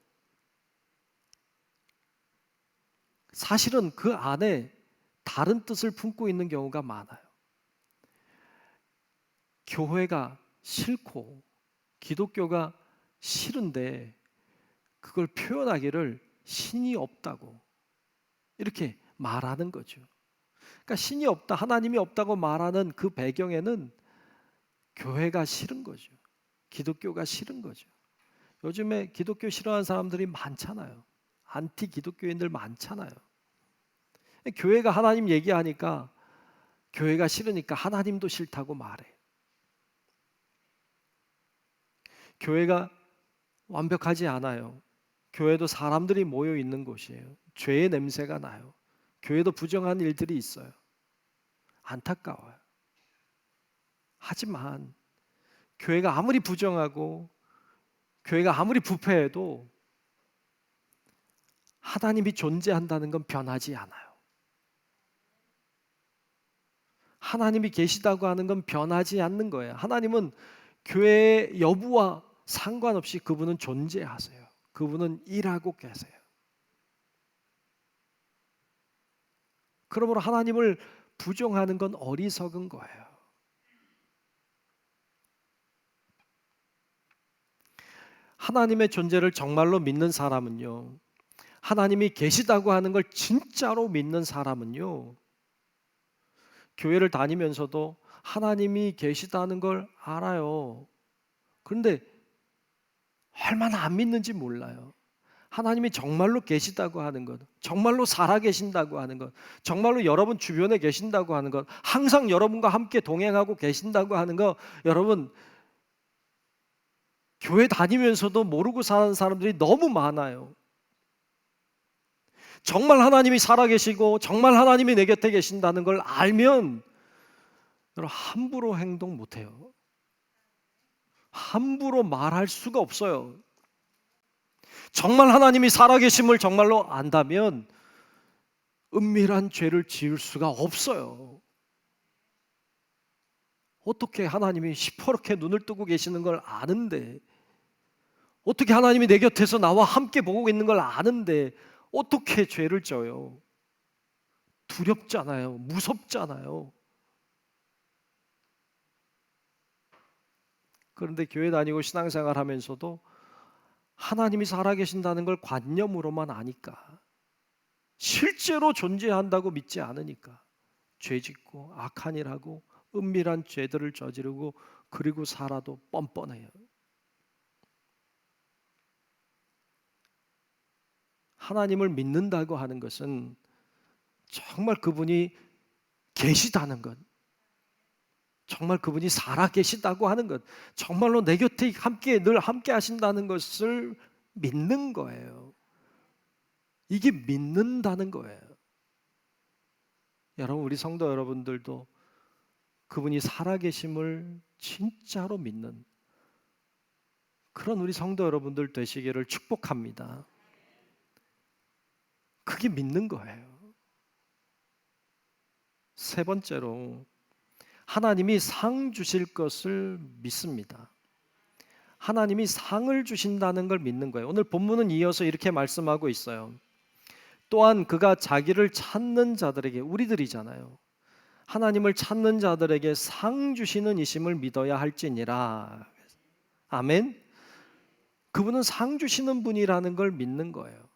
사실은 그 안에 다른 뜻을 품고 있는 경우가 많아요. 교회가 싫고 기독교가 싫은데 그걸 표현하기를 신이 없다고 이렇게 말하는 거죠. 그러니까 신이 없다, 하나님이 없다고 말하는 그 배경에는 교회가 싫은 거죠. 기독교가 싫은 거죠. 요즘에 기독교 싫어하는 사람들이 많잖아요. 안티 기독교인들 많잖아요. 교회가 하나님 얘기하니까 교회가 싫으니까 하나님도 싫다고 말해. 교회가 완벽하지 않아요. 교회도 사람들이 모여 있는 곳이에요. 죄의 냄새가 나요. 교회도 부정한 일들이 있어요. 안타까워요. 하지만 교회가 아무리 부정하고 교회가 아무리 부패해도 하나님이 존재한다는 건 변하지 않아요. 하나님이 계시다고 하는 건 변하지 않는 거예요. 하나님은 교회의 여부와 상관없이 그분은 존재하세요. 그분은 일하고 계세요. 그러므로 하나님을 부정하는 건 어리석은 거예요. 하나님의 존재를 정말로 믿는 사람은요, 하나님이 계시다고 하는 걸 진짜로 믿는 사람은요, 교회를 다니면서도 하나님이 계시다는 걸 알아요. 그런데 얼마나 안 믿는지 몰라요. 하나님이 정말로 계시다고 하는 것, 정말로 살아계신다고 하는 것, 정말로 여러분 주변에 계신다고 하는 것, 항상 여러분과 함께 동행하고 계신다고 하는 것, 여러분 교회 다니면서도 모르고 사는 사람들이 너무 많아요. 정말 하나님이 살아계시고 정말 하나님이 내 곁에 계신다는 걸 알면 여러분 함부로 행동 못해요. 함부로 말할 수가 없어요. 정말 하나님이 살아계심을 정말로 안다면 은밀한 죄를 지을 수가 없어요. 어떻게 하나님이 시퍼렇게 눈을 뜨고 계시는 걸 아는데, 어떻게 하나님이 내 곁에서 나와 함께 보고 있는 걸 아는데 어떻게 죄를 져요? 두렵잖아요. 무섭잖아요. 그런데 교회 다니고 신앙생활 하면서도 하나님이 살아계신다는 걸 관념으로만 아니까, 실제로 존재한다고 믿지 않으니까 죄짓고 악한 일하고 은밀한 죄들을 저지르고 그리고 살아도 뻔뻔해요. 하나님을 믿는다고 하는 것은 정말 그분이 계시다는 것, 정말 그분이 살아계시다고 하는 것, 정말로 내 곁에 늘 함께 하신다는 것을 믿는 거예요. 이게 믿는다는 거예요. 여러분, 우리 성도 여러분들도 그분이 살아계심을 진짜로 믿는 그런 우리 성도 여러분들 되시기를 축복합니다. 그게 믿는 거예요. 세 번째로, 하나님이 상 주실 것을 믿습니다. 하나님이 상을 주신다는 걸 믿는 거예요. 오늘 본문은 이어서 이렇게 말씀하고 있어요. 또한 그가 자기를 찾는 자들에게, 우리들이잖아요, 하나님을 찾는 자들에게 상 주시는 이심을 믿어야 할지니라. 아멘. 그분은 상 주시는 분이라는 걸 믿는 거예요.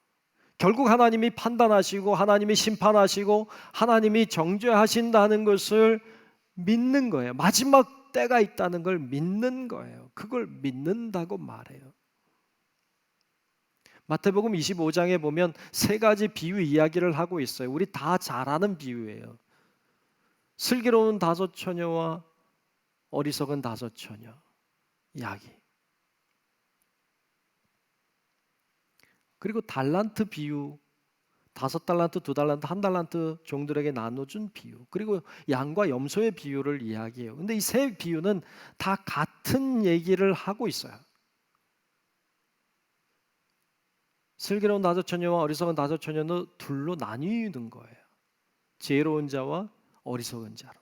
결국 하나님이 판단하시고 하나님이 심판하시고 하나님이 정죄하신다는 것을 믿는 거예요. 마지막 때가 있다는 걸 믿는 거예요. 그걸 믿는다고 말해요. 마태복음 25장에 보면 세 가지 비유 이야기를 하고 있어요. 우리 다 잘 아는 비유예요. 슬기로운 다섯 처녀와 어리석은 다섯 처녀 이야기. 그리고 달란트 비유, 5달란트, 2달란트, 1달란트 종들에게 나눠준 비유, 그리고 양과 염소의 비유를 이야기해요. 근데 이 세 비유는 다 같은 얘기를 하고 있어요. 슬기로운 다섯 처녀와 어리석은 다섯 처녀는 둘로 나뉘는 거예요. 지혜로운 자와 어리석은 자로.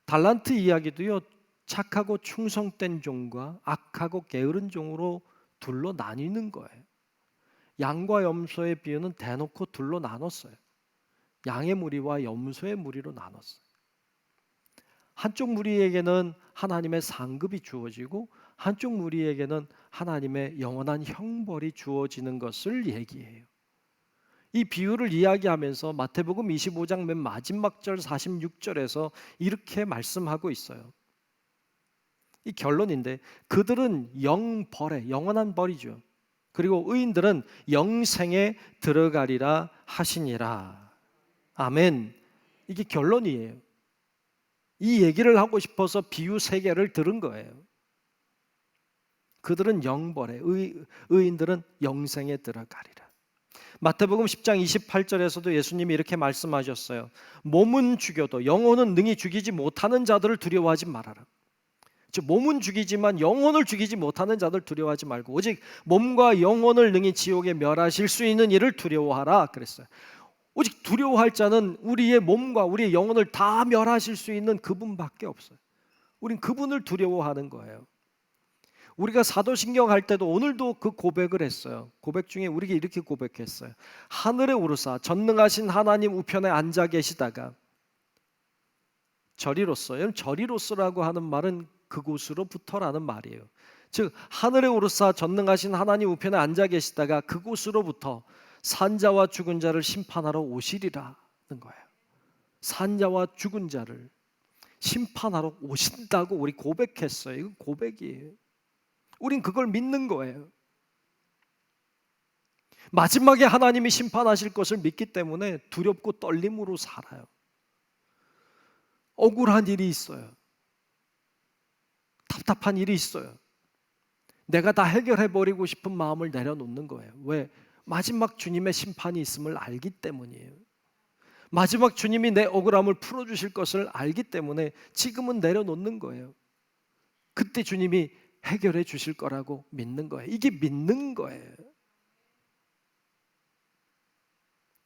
달란트 이야기도요, 착하고 충성된 종과 악하고 게으른 종으로 둘로 나뉘는 거예요. 양과 염소의 비유는 대놓고 둘로 나눴어요. 양의 무리와 염소의 무리로 나눴어요. 한쪽 무리에게는 하나님의 상급이 주어지고 한쪽 무리에게는 하나님의 영원한 형벌이 주어지는 것을 얘기해요. 이 비유를 이야기하면서 마태복음 25장 맨 마지막 절 46절에서 이렇게 말씀하고 있어요. 이 결론인데, 그들은 영벌에, 영원한 벌이죠. 그리고 의인들은 영생에 들어가리라 하시니라. 아멘. 이게 결론이에요. 이 얘기를 하고 싶어서 비유 3개를 들은 거예요. 그들은 영벌에, 의인들은 영생에 들어가리라. 마태복음 10장 28절에서도 예수님이 이렇게 말씀하셨어요. 몸은 죽여도 영혼은 능히 죽이지 못하는 자들을 두려워하지 말아라. 즉, 몸은 죽이지만 영혼을 죽이지 못하는 자들 두려워하지 말고 오직 몸과 영혼을 능히 지옥에 멸하실 수 있는 이를 두려워하라 그랬어요. 오직 두려워할 자는 우리의 몸과 우리의 영혼을 다 멸하실 수 있는 그분밖에 없어요. 우린 그분을 두려워하는 거예요. 우리가 사도신경 할 때도 오늘도 그 고백을 했어요. 고백 중에 우리에게 이렇게 고백했어요. 하늘에 오르사 전능하신 하나님 우편에 앉아 계시다가 저리로서, 여러분 저리로서라고 하는 말은 그곳으로부터라는 말이에요. 즉 하늘에 오르사 전능하신 하나님 우편에 앉아 계시다가 그곳으로부터 산자와 죽은 자를 심판하러 오시리라는 거예요. 산 자와 죽은 자를 심판하러 오신다고 우리 고백했어요. 이건 고백이에요. 우린 그걸 믿는 거예요. 마지막에 하나님이 심판하실 것을 믿기 때문에 두렵고 떨림으로 살아요. 억울한 일이 있어요. 답답한 일이 있어요. 내가 다 해결해버리고 싶은 마음을 내려놓는 거예요. 왜? 마지막 주님의 심판이 있음을 알기 때문이에요. 마지막 주님이 내 억울함을 풀어주실 것을 알기 때문에 지금은 내려놓는 거예요. 그때 주님이 해결해 주실 거라고 믿는 거예요. 이게 믿는 거예요.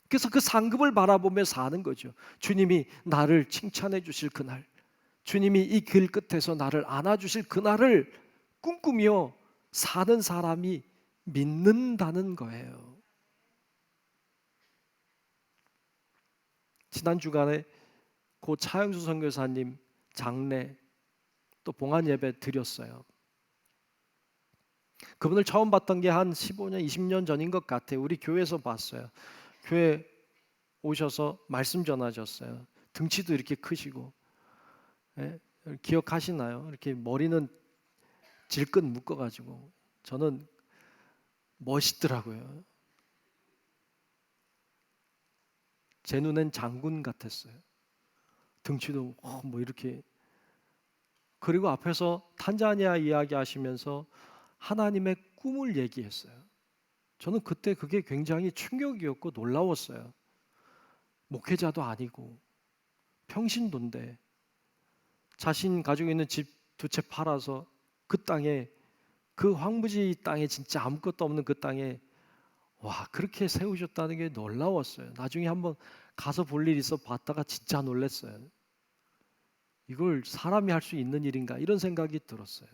그래서 그 상급을 바라보며 사는 거죠. 주님이 나를 칭찬해 주실 그날, 주님이 이 길 끝에서 나를 안아주실 그날을 꿈꾸며 사는 사람이 믿는다는 거예요. 지난 주간에 고 차영수 선교사님 장례 또 봉안 예배 드렸어요. 그분을 처음 봤던 게 한 15년, 20년 전인 것 같아요. 우리 교회에서 봤어요. 교회 오셔서 말씀 전하셨어요. 등치도 이렇게 크시고, 예? 기억하시나요? 이렇게 머리는 질끈 묶어가지고 저는 멋있더라고요. 제 눈엔 장군 같았어요. 등치도 뭐 이렇게. 그리고 앞에서 탄자니아 이야기하시면서 하나님의 꿈을 얘기했어요. 저는 그때 그게 굉장히 충격이었고 놀라웠어요. 목회자도 아니고 평신도인데 자신 가지고 있는 집 2채 팔아서 그 땅에, 그 황무지 땅에, 진짜 아무것도 없는 그 땅에 와, 그렇게 세우셨다는 게 놀라웠어요. 나중에 한번 가서 볼 일 있어 봤다가 진짜 놀랐어요. 이걸 사람이 할 수 있는 일인가 이런 생각이 들었어요.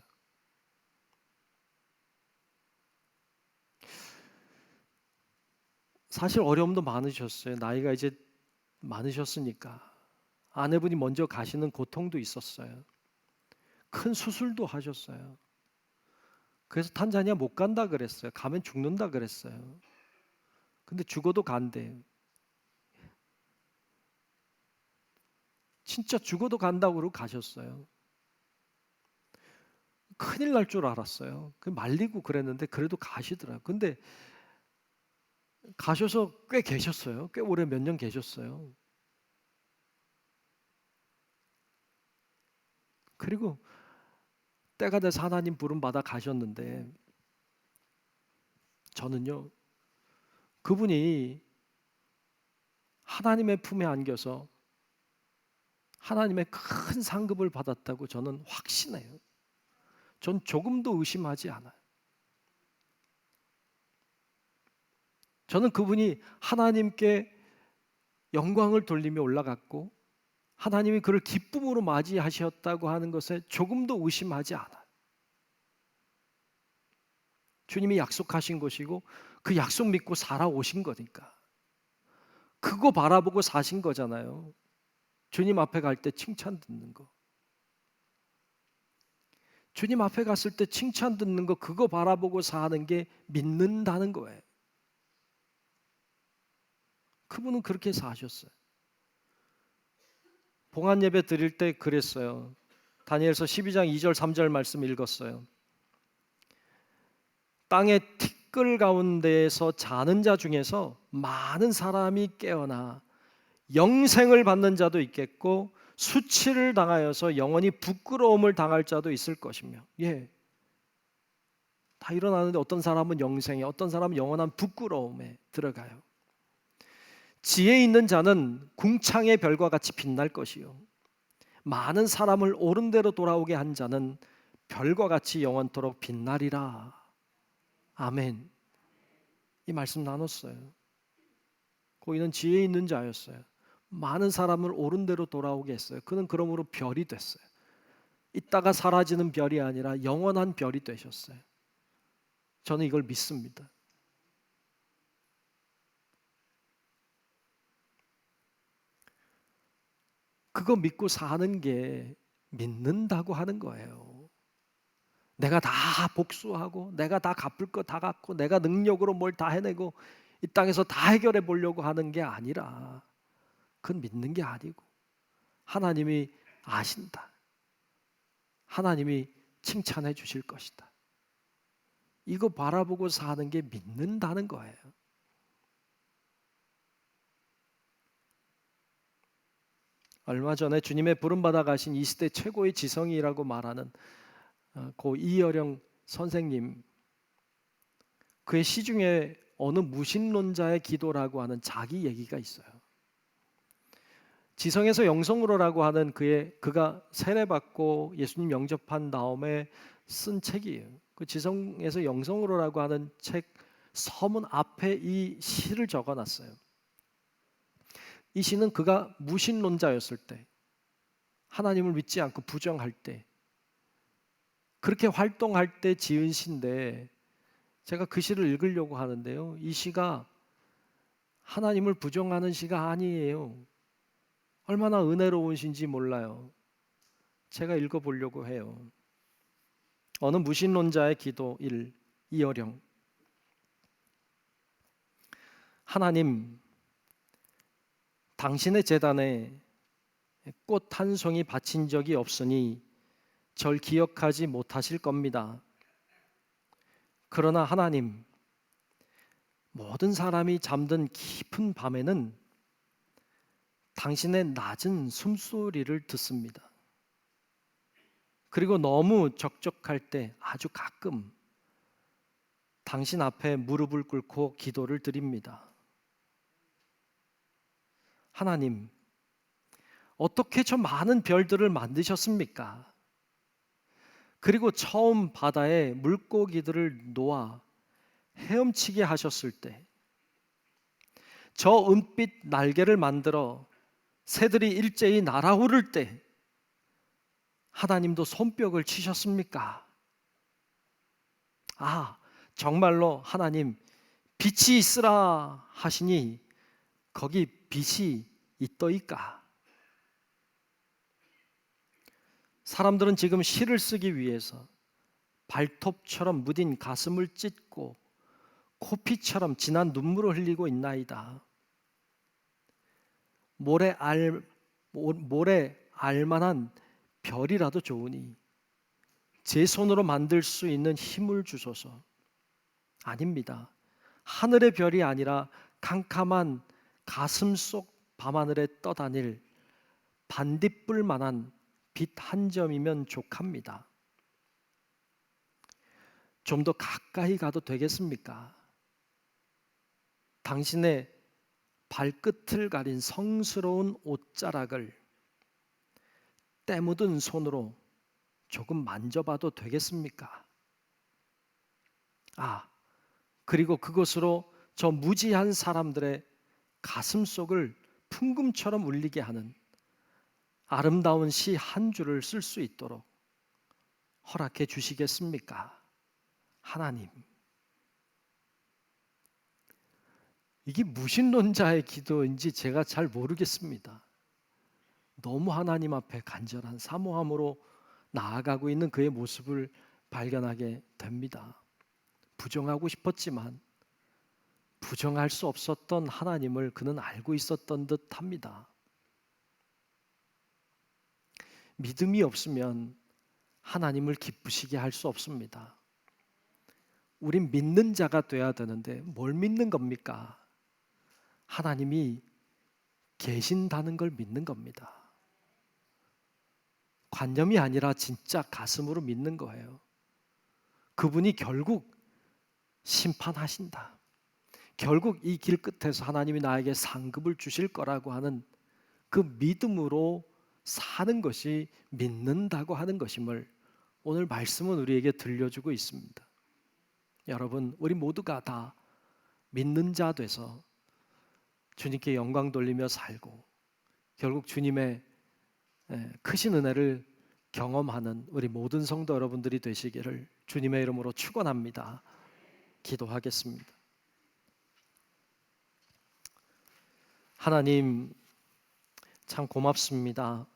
사실 어려움도 많으셨어요. 나이가 이제 많으셨으니까 아내분이 먼저 가시는 고통도 있었어요. 큰 수술도 하셨어요. 그래서 탄자니아 못 간다 그랬어요. 가면 죽는다 그랬어요. 근데 죽어도 간대요. 진짜 죽어도 간다고 그러고 가셨어요. 큰일 날 줄 알았어요. 말리고 그랬는데 그래도 가시더라고요. 근데 가셔서 꽤 계셨어요. 꽤 오래 몇 년 계셨어요. 그리고 때가 돼서 하나님 부름 받아 가셨는데 저는요, 그분이 하나님의 품에 안겨서 하나님의 큰 상급을 받았다고 저는 확신해요. 전 조금도 의심하지 않아요. 저는 그분이 하나님께 영광을 돌리며 올라갔고 하나님이 그를 기쁨으로 맞이하셨다고 하는 것에 조금도 의심하지 않아요. 주님이 약속하신 것이고 그 약속 믿고 살아오신 거니까. 그거 바라보고 사신 거잖아요. 주님 앞에 갈 때 칭찬 듣는 거. 주님 앞에 갔을 때 칭찬 듣는 거, 그거 바라보고 사는 게 믿는다는 거예요. 그분은 그렇게 사셨어요. 봉안 예배 드릴 때 그랬어요. 다니엘서 12장 2절 3절 말씀 읽었어요. 땅의 티끌 가운데에서 자는 자 중에서 많은 사람이 깨어나 영생을 받는 자도 있겠고 수치를 당하여서 영원히 부끄러움을 당할 자도 있을 것이며, 예, 다 일어나는데 어떤 사람은 영생에, 어떤 사람은 영원한 부끄러움에 들어가요. 지혜 있는 자는 궁창의 별과 같이 빛날 것이요 많은 사람을 옳은 대로 돌아오게 한 자는 별과 같이 영원토록 빛나리라. 아멘. 이 말씀 나눴어요. 고인은 지혜 있는 자였어요. 많은 사람을 옳은 대로 돌아오게 했어요. 그는 그러므로 별이 됐어요. 있다가 사라지는 별이 아니라 영원한 별이 되셨어요. 저는 이걸 믿습니다. 그거 믿고 사는 게 믿는다고 하는 거예요. 내가 다 복수하고 내가 다 갚을 거 다 갚고 내가 능력으로 뭘 다 해내고 이 땅에서 다 해결해 보려고 하는 게 아니라 그건 믿는 게 아니고 하나님이 아신다. 하나님이 칭찬해 주실 것이다. 이거 바라보고 사는 게 믿는다는 거예요. 얼마 전에 주님의 부름받아 가신 이 시대 최고의 지성이라고 말하는 고 이어령 선생님, 그의 시 중에 어느 무신론자의 기도라고 하는 자기 얘기가 있어요. 지성에서 영성으로라고 하는 그가 세례받고 예수님 영접한 다음에 쓴 책이에요. 그 지성에서 영성으로라고 하는 책 서문 앞에 이 시를 적어놨어요. 이 시는 그가 무신론자였을 때, 하나님을 믿지 않고 부정할 때, 그렇게 활동할 때 지은 시인데, 제가 그 시를 읽으려고 하는데요, 이 시가 하나님을 부정하는 시가 아니에요. 얼마나 은혜로운 시인지 몰라요. 제가 읽어보려고 해요. 어느 무신론자의 기도 1, 이어령. 하나님, 당신의 제단에 꽃 한 송이 바친 적이 없으니 절 기억하지 못하실 겁니다. 그러나 하나님, 모든 사람이 잠든 깊은 밤에는 당신의 낮은 숨소리를 듣습니다. 그리고 너무 적적할 때 아주 가끔 당신 앞에 무릎을 꿇고 기도를 드립니다. 하나님, 어떻게 저 많은 별들을 만드셨습니까? 그리고 처음 바다에 물고기들을 놓아 헤엄치게 하셨을 때, 저 은빛 날개를 만들어 새들이 일제히 날아오를 때 하나님도 손뼉을 치셨습니까? 아, 정말로 하나님, 빛이 있으라 하시니 거기 빛이 있더이까? 사람들은 지금 시를 쓰기 위해서 발톱처럼 무딘 가슴을 찢고 코피처럼 진한 눈물을 흘리고 있나이다. 모래 알만한 별이라도 좋으니 제 손으로 만들 수 있는 힘을 주소서. 아닙니다. 하늘의 별이 아니라 캄캄한 가슴 속 밤하늘에 떠다닐 반딧불만한 빛 한 점이면 족합니다. 좀 더 가까이 가도 되겠습니까? 당신의 발끝을 가린 성스러운 옷자락을 때 묻은 손으로 조금 만져봐도 되겠습니까? 아, 그리고 그것으로 저 무지한 사람들의 가슴 속을 풍금처럼 울리게 하는 아름다운 시 한 줄을 쓸 수 있도록 허락해 주시겠습니까? 하나님. 이게 무신론자의 기도인지 제가 잘 모르겠습니다. 너무 하나님 앞에 간절한 사모함으로 나아가고 있는 그의 모습을 발견하게 됩니다. 부정하고 싶었지만 부정할 수 없었던 하나님을 그는 알고 있었던 듯 합니다. 믿음이 없으면 하나님을 기쁘시게 할 수 없습니다. 우린 믿는 자가 돼야 되는데 뭘 믿는 겁니까? 하나님이 계신다는 걸 믿는 겁니다. 관념이 아니라 진짜 가슴으로 믿는 거예요. 그분이 결국 심판하신다. 결국 이 길 끝에서 하나님이 나에게 상급을 주실 거라고 하는 그 믿음으로 사는 것이 믿는다고 하는 것임을 오늘 말씀은 우리에게 들려주고 있습니다. 여러분, 우리 모두가 다 믿는 자 돼서 주님께 영광 돌리며 살고 결국 주님의 크신 은혜를 경험하는 우리 모든 성도 여러분들이 되시기를 주님의 이름으로 축원합니다. 기도하겠습니다. 하나님, 참 고맙습니다.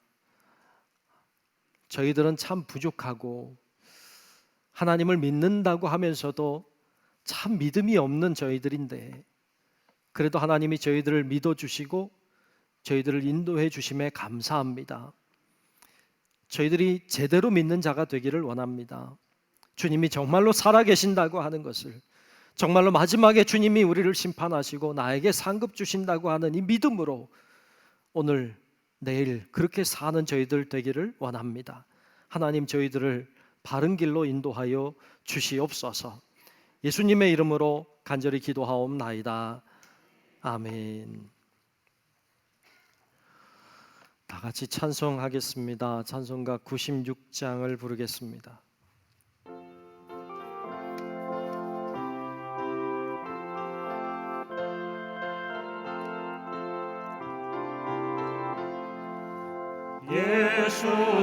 저희들은 참 부족하고 하나님을 믿는다고 하면서도 참 믿음이 없는 저희들인데 그래도 하나님이 저희들을 믿어주시고 저희들을 인도해 주심에 감사합니다. 저희들이 제대로 믿는 자가 되기를 원합니다. 주님이 정말로 살아계신다고 하는 것을, 정말로 마지막에 주님이 우리를 심판하시고 나에게 상급 주신다고 하는 이 믿음으로 오늘 내일 그렇게 사는 저희들 되기를 원합니다. 하나님, 저희들을 바른 길로 인도하여 주시옵소서. 예수님의 이름으로 간절히 기도하옵나이다. 아멘. 다 같이 찬송하겠습니다. 찬송가 96장을 부르겠습니다.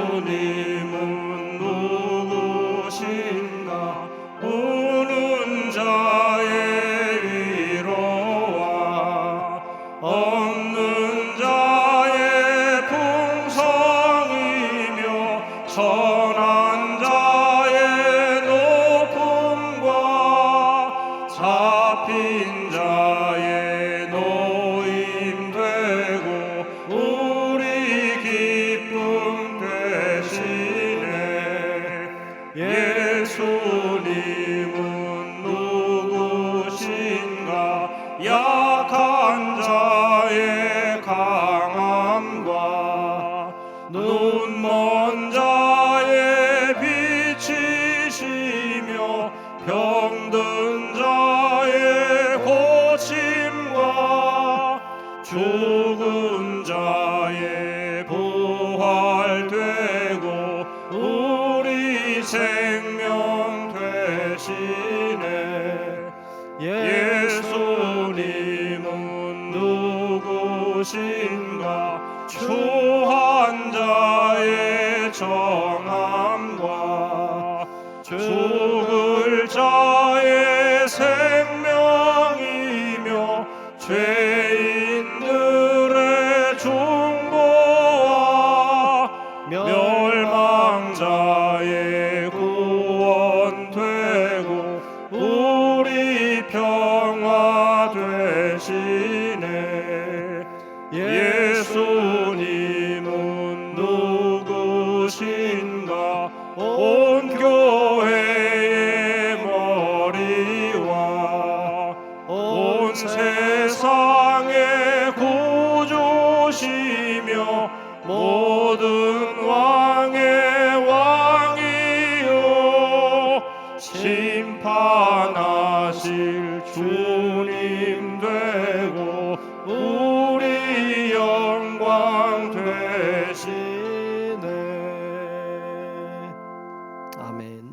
예수님은 누구신가? 우는 자의 위로와 없는 자의 풍성이며 선한 자의 높음과 잡힌 자의 노임 되고 우리 기쁨 되시네. 예수님은 누구신가? 약한 자의 강함과 눈먼 자의 빛이시며 병든 자의 고침과 죽은 자의 부활되고 우리 생명 되시네. 예수님은 누구신가? 추한 자의 정함과 죽을 자의 생명이며 죄인들의 중보와 멸망자의 구원되고 우리 평화 되시네. 예수님은 누구신가? 온 교회의 머리와 온 세상의 구주시며 모든 왕의 왕이요 심판하실 주님 되고 우리 영광 되시네. 아멘.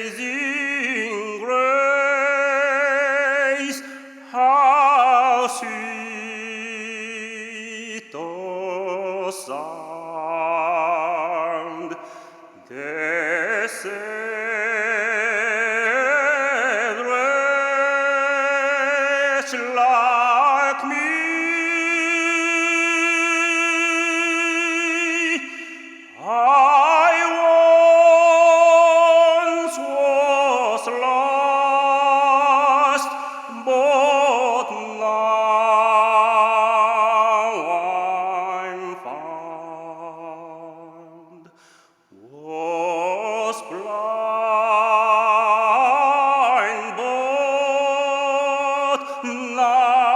Amazing grace, how sweet the sound that saved wretch like me. I once was lost, but now I'm found. Was blind, but now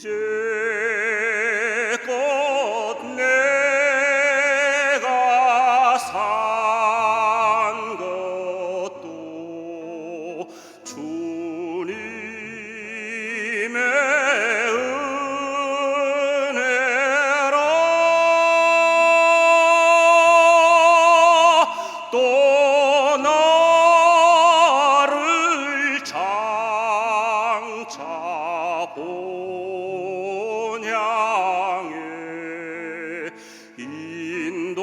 이제껏 내가 산 것도 주님의 은혜라. 또 나를 장차 본 향해 인도해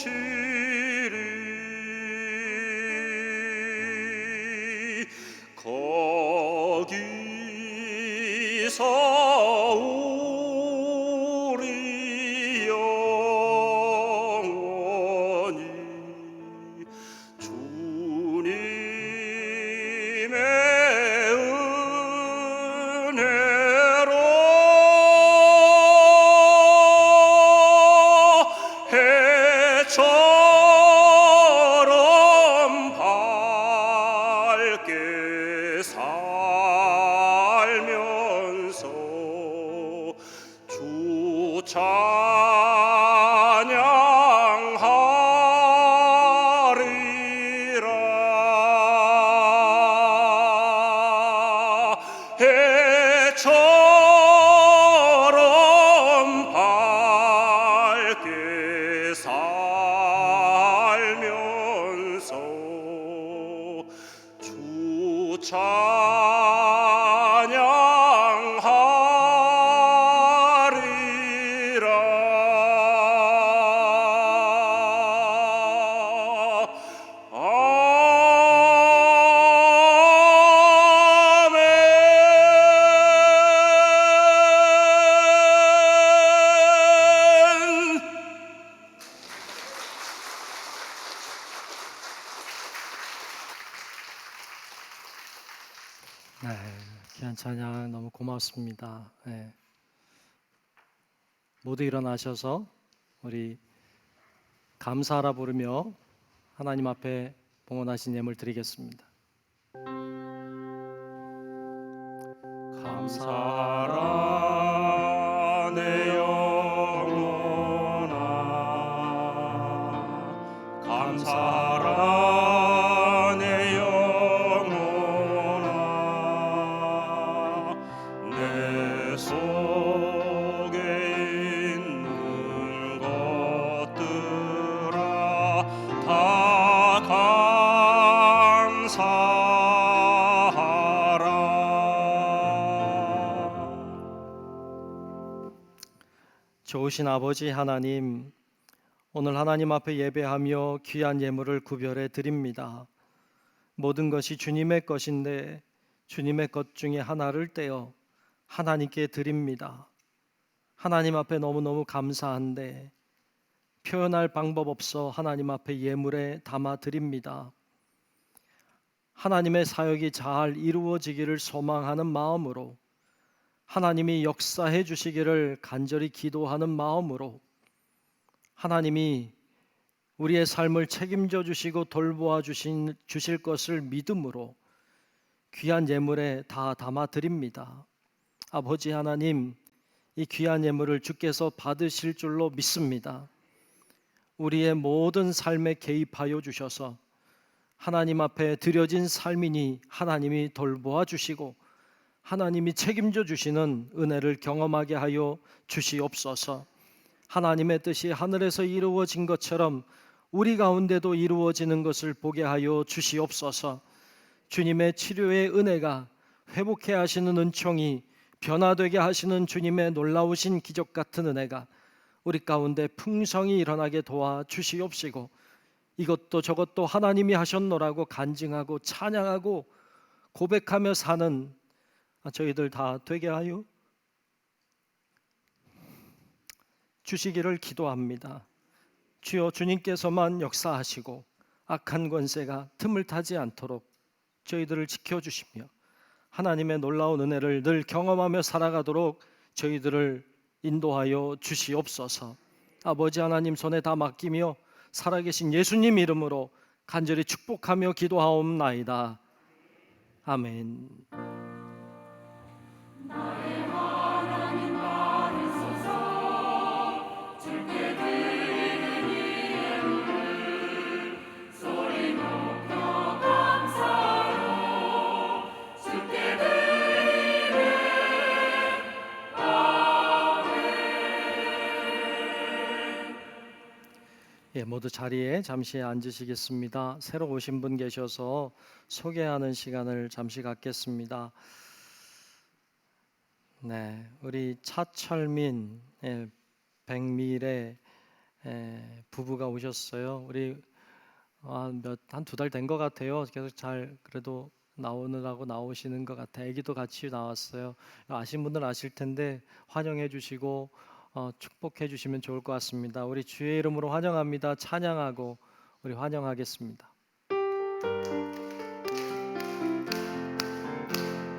주시리. 거기서 우리 영원히 주님의 은혜로 해처럼 밝게 살면서 주 찬양하리라. 해처럼 밝게 살면서 주 찬양하리라. 아멘. 네, 귀한 찬양 너무 고맙습니다. 네. 모두 일어나셔서 우리 감사하라 부르며 하나님 앞에 봉헌하신 예물 드리겠습니다. 감사라 내 영혼아, 감사라 내 영혼아. 내 속에 있는 것들아 다 감사하라. 좋으신 아버지 하나님, 오늘 하나님 앞에 예배하며 귀한 예물을 구별해 드립니다. 모든 것이 주님의 것인데 주님의 것 중에 하나를 떼어 하나님께 드립니다. 하나님 앞에 너무너무 감사한데 표현할 방법 없어 하나님 앞에 예물에 담아 드립니다. 하나님의 사역이 잘 이루어지기를 소망하는 마음으로, 하나님이 역사해 주시기를 간절히 기도하는 마음으로, 하나님이 우리의 삶을 책임져 주시고 돌보아 주실 것을 믿음으로 귀한 예물에 다 담아 드립니다. 아버지 하나님, 이 귀한 예물을 주께서 받으실 줄로 믿습니다. 우리의 모든 삶에 개입하여 주셔서 하나님 앞에 드려진 삶이니 하나님이 돌보아 주시고 하나님이 책임져 주시는 은혜를 경험하게 하여 주시옵소서. 하나님의 뜻이 하늘에서 이루어진 것처럼 우리 가운데도 이루어지는 것을 보게 하여 주시옵소서. 주님의 치료의 은혜가, 회복해 하시는 은총이, 변화되게 하시는 주님의 놀라우신 기적 같은 은혜가 우리 가운데 풍성히 일어나게 도와 주시옵시고, 이것도 저것도 하나님이 하셨노라고 간증하고 찬양하고 고백하며 사는 저희들 다 되게 하여 주시기를 기도합니다. 주여, 주님께서만 역사하시고 악한 권세가 틈을 타지 않도록 저희들을 지켜주시며 하나님의 놀라운 은혜를 늘 경험하며 살아가도록 저희들을 인도하여 주시옵소서. 아버지 하나님 손에 다 맡기며 살아계신 예수님 이름으로 간절히 축복하며 기도하옵나이다. 아멘. 예, 모두 자리에 잠시 앉으시겠습니다. 새로 오신 분 계셔서 소개하는 시간을 잠시 갖겠습니다. 네, 우리 차철민, 백미래 부부가 오셨어요. 우리 한 두 달 된 것 같아요. 계속 잘 그래도 나오느라고 나오시는 것 같아요. 아기도 같이 나왔어요. 아신 분들 아실 텐데 환영해 주시고 축복해 주시면 좋을 것 같습니다. 우리 주의 이름으로 환영합니다. 찬양하고 우리 환영하겠습니다.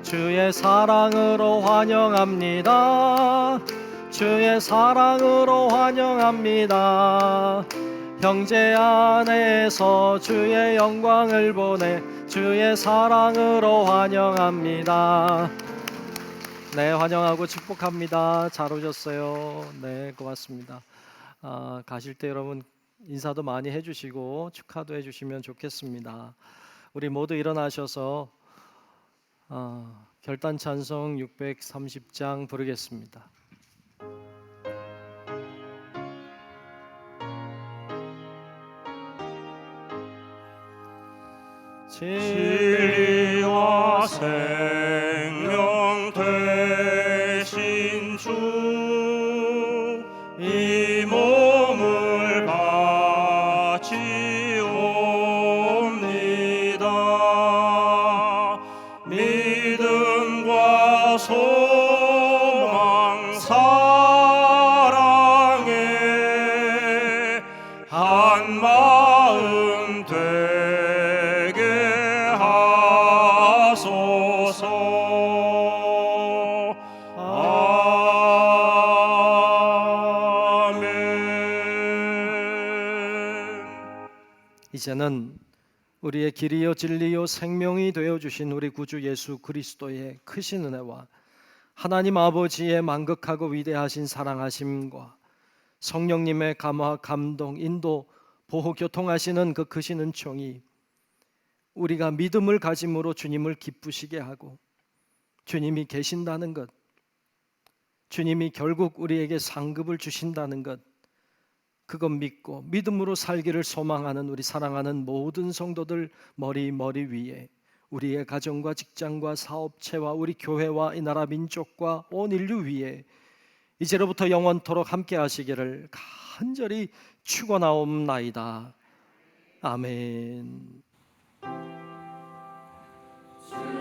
주의 사랑으로 환영합니다. 주의 사랑으로 환영합니다. 형제 안에서 주의 영광을 보내 주의 사랑으로 환영합니다. 네, 환영하고 축복합니다. 잘 오셨어요. 네, 고맙습니다. 가실 때 여러분 인사도 많이 해주시고 축하도 해주시면 좋겠습니다. 우리 모두 일어나셔서 결단 찬송 630장 부르겠습니다. 진리와 생명 되신 주, 이 몸을 바치옵니다. 믿음과 소망 사랑에 한 마음 되게 하소서. 아멘. 이제는 우리의 길이요 진리요 생명이 되어 주신 우리 구주 예수 그리스도의 크신 은혜와 하나님 아버지의 만극하고 위대하신 사랑하심과 성령님의 감화 감동 인도 보호 교통하시는 그 크신 은총이 우리가 믿음을 가짐으로 주님을 기쁘시게 하고 주님이 계신다는 것, 주님이 결국 우리에게 상급을 주신다는 것, 그것 믿고 믿음으로 살기를 소망하는 우리 사랑하는 모든 성도들 머리 위에 우리의 가정과 직장과 사업체와 우리 교회와 이 나라 민족과 온 인류 위에 이제로부터 영원토록 함께 하시기를 간절히 축원하옵나이다. 아멘. 주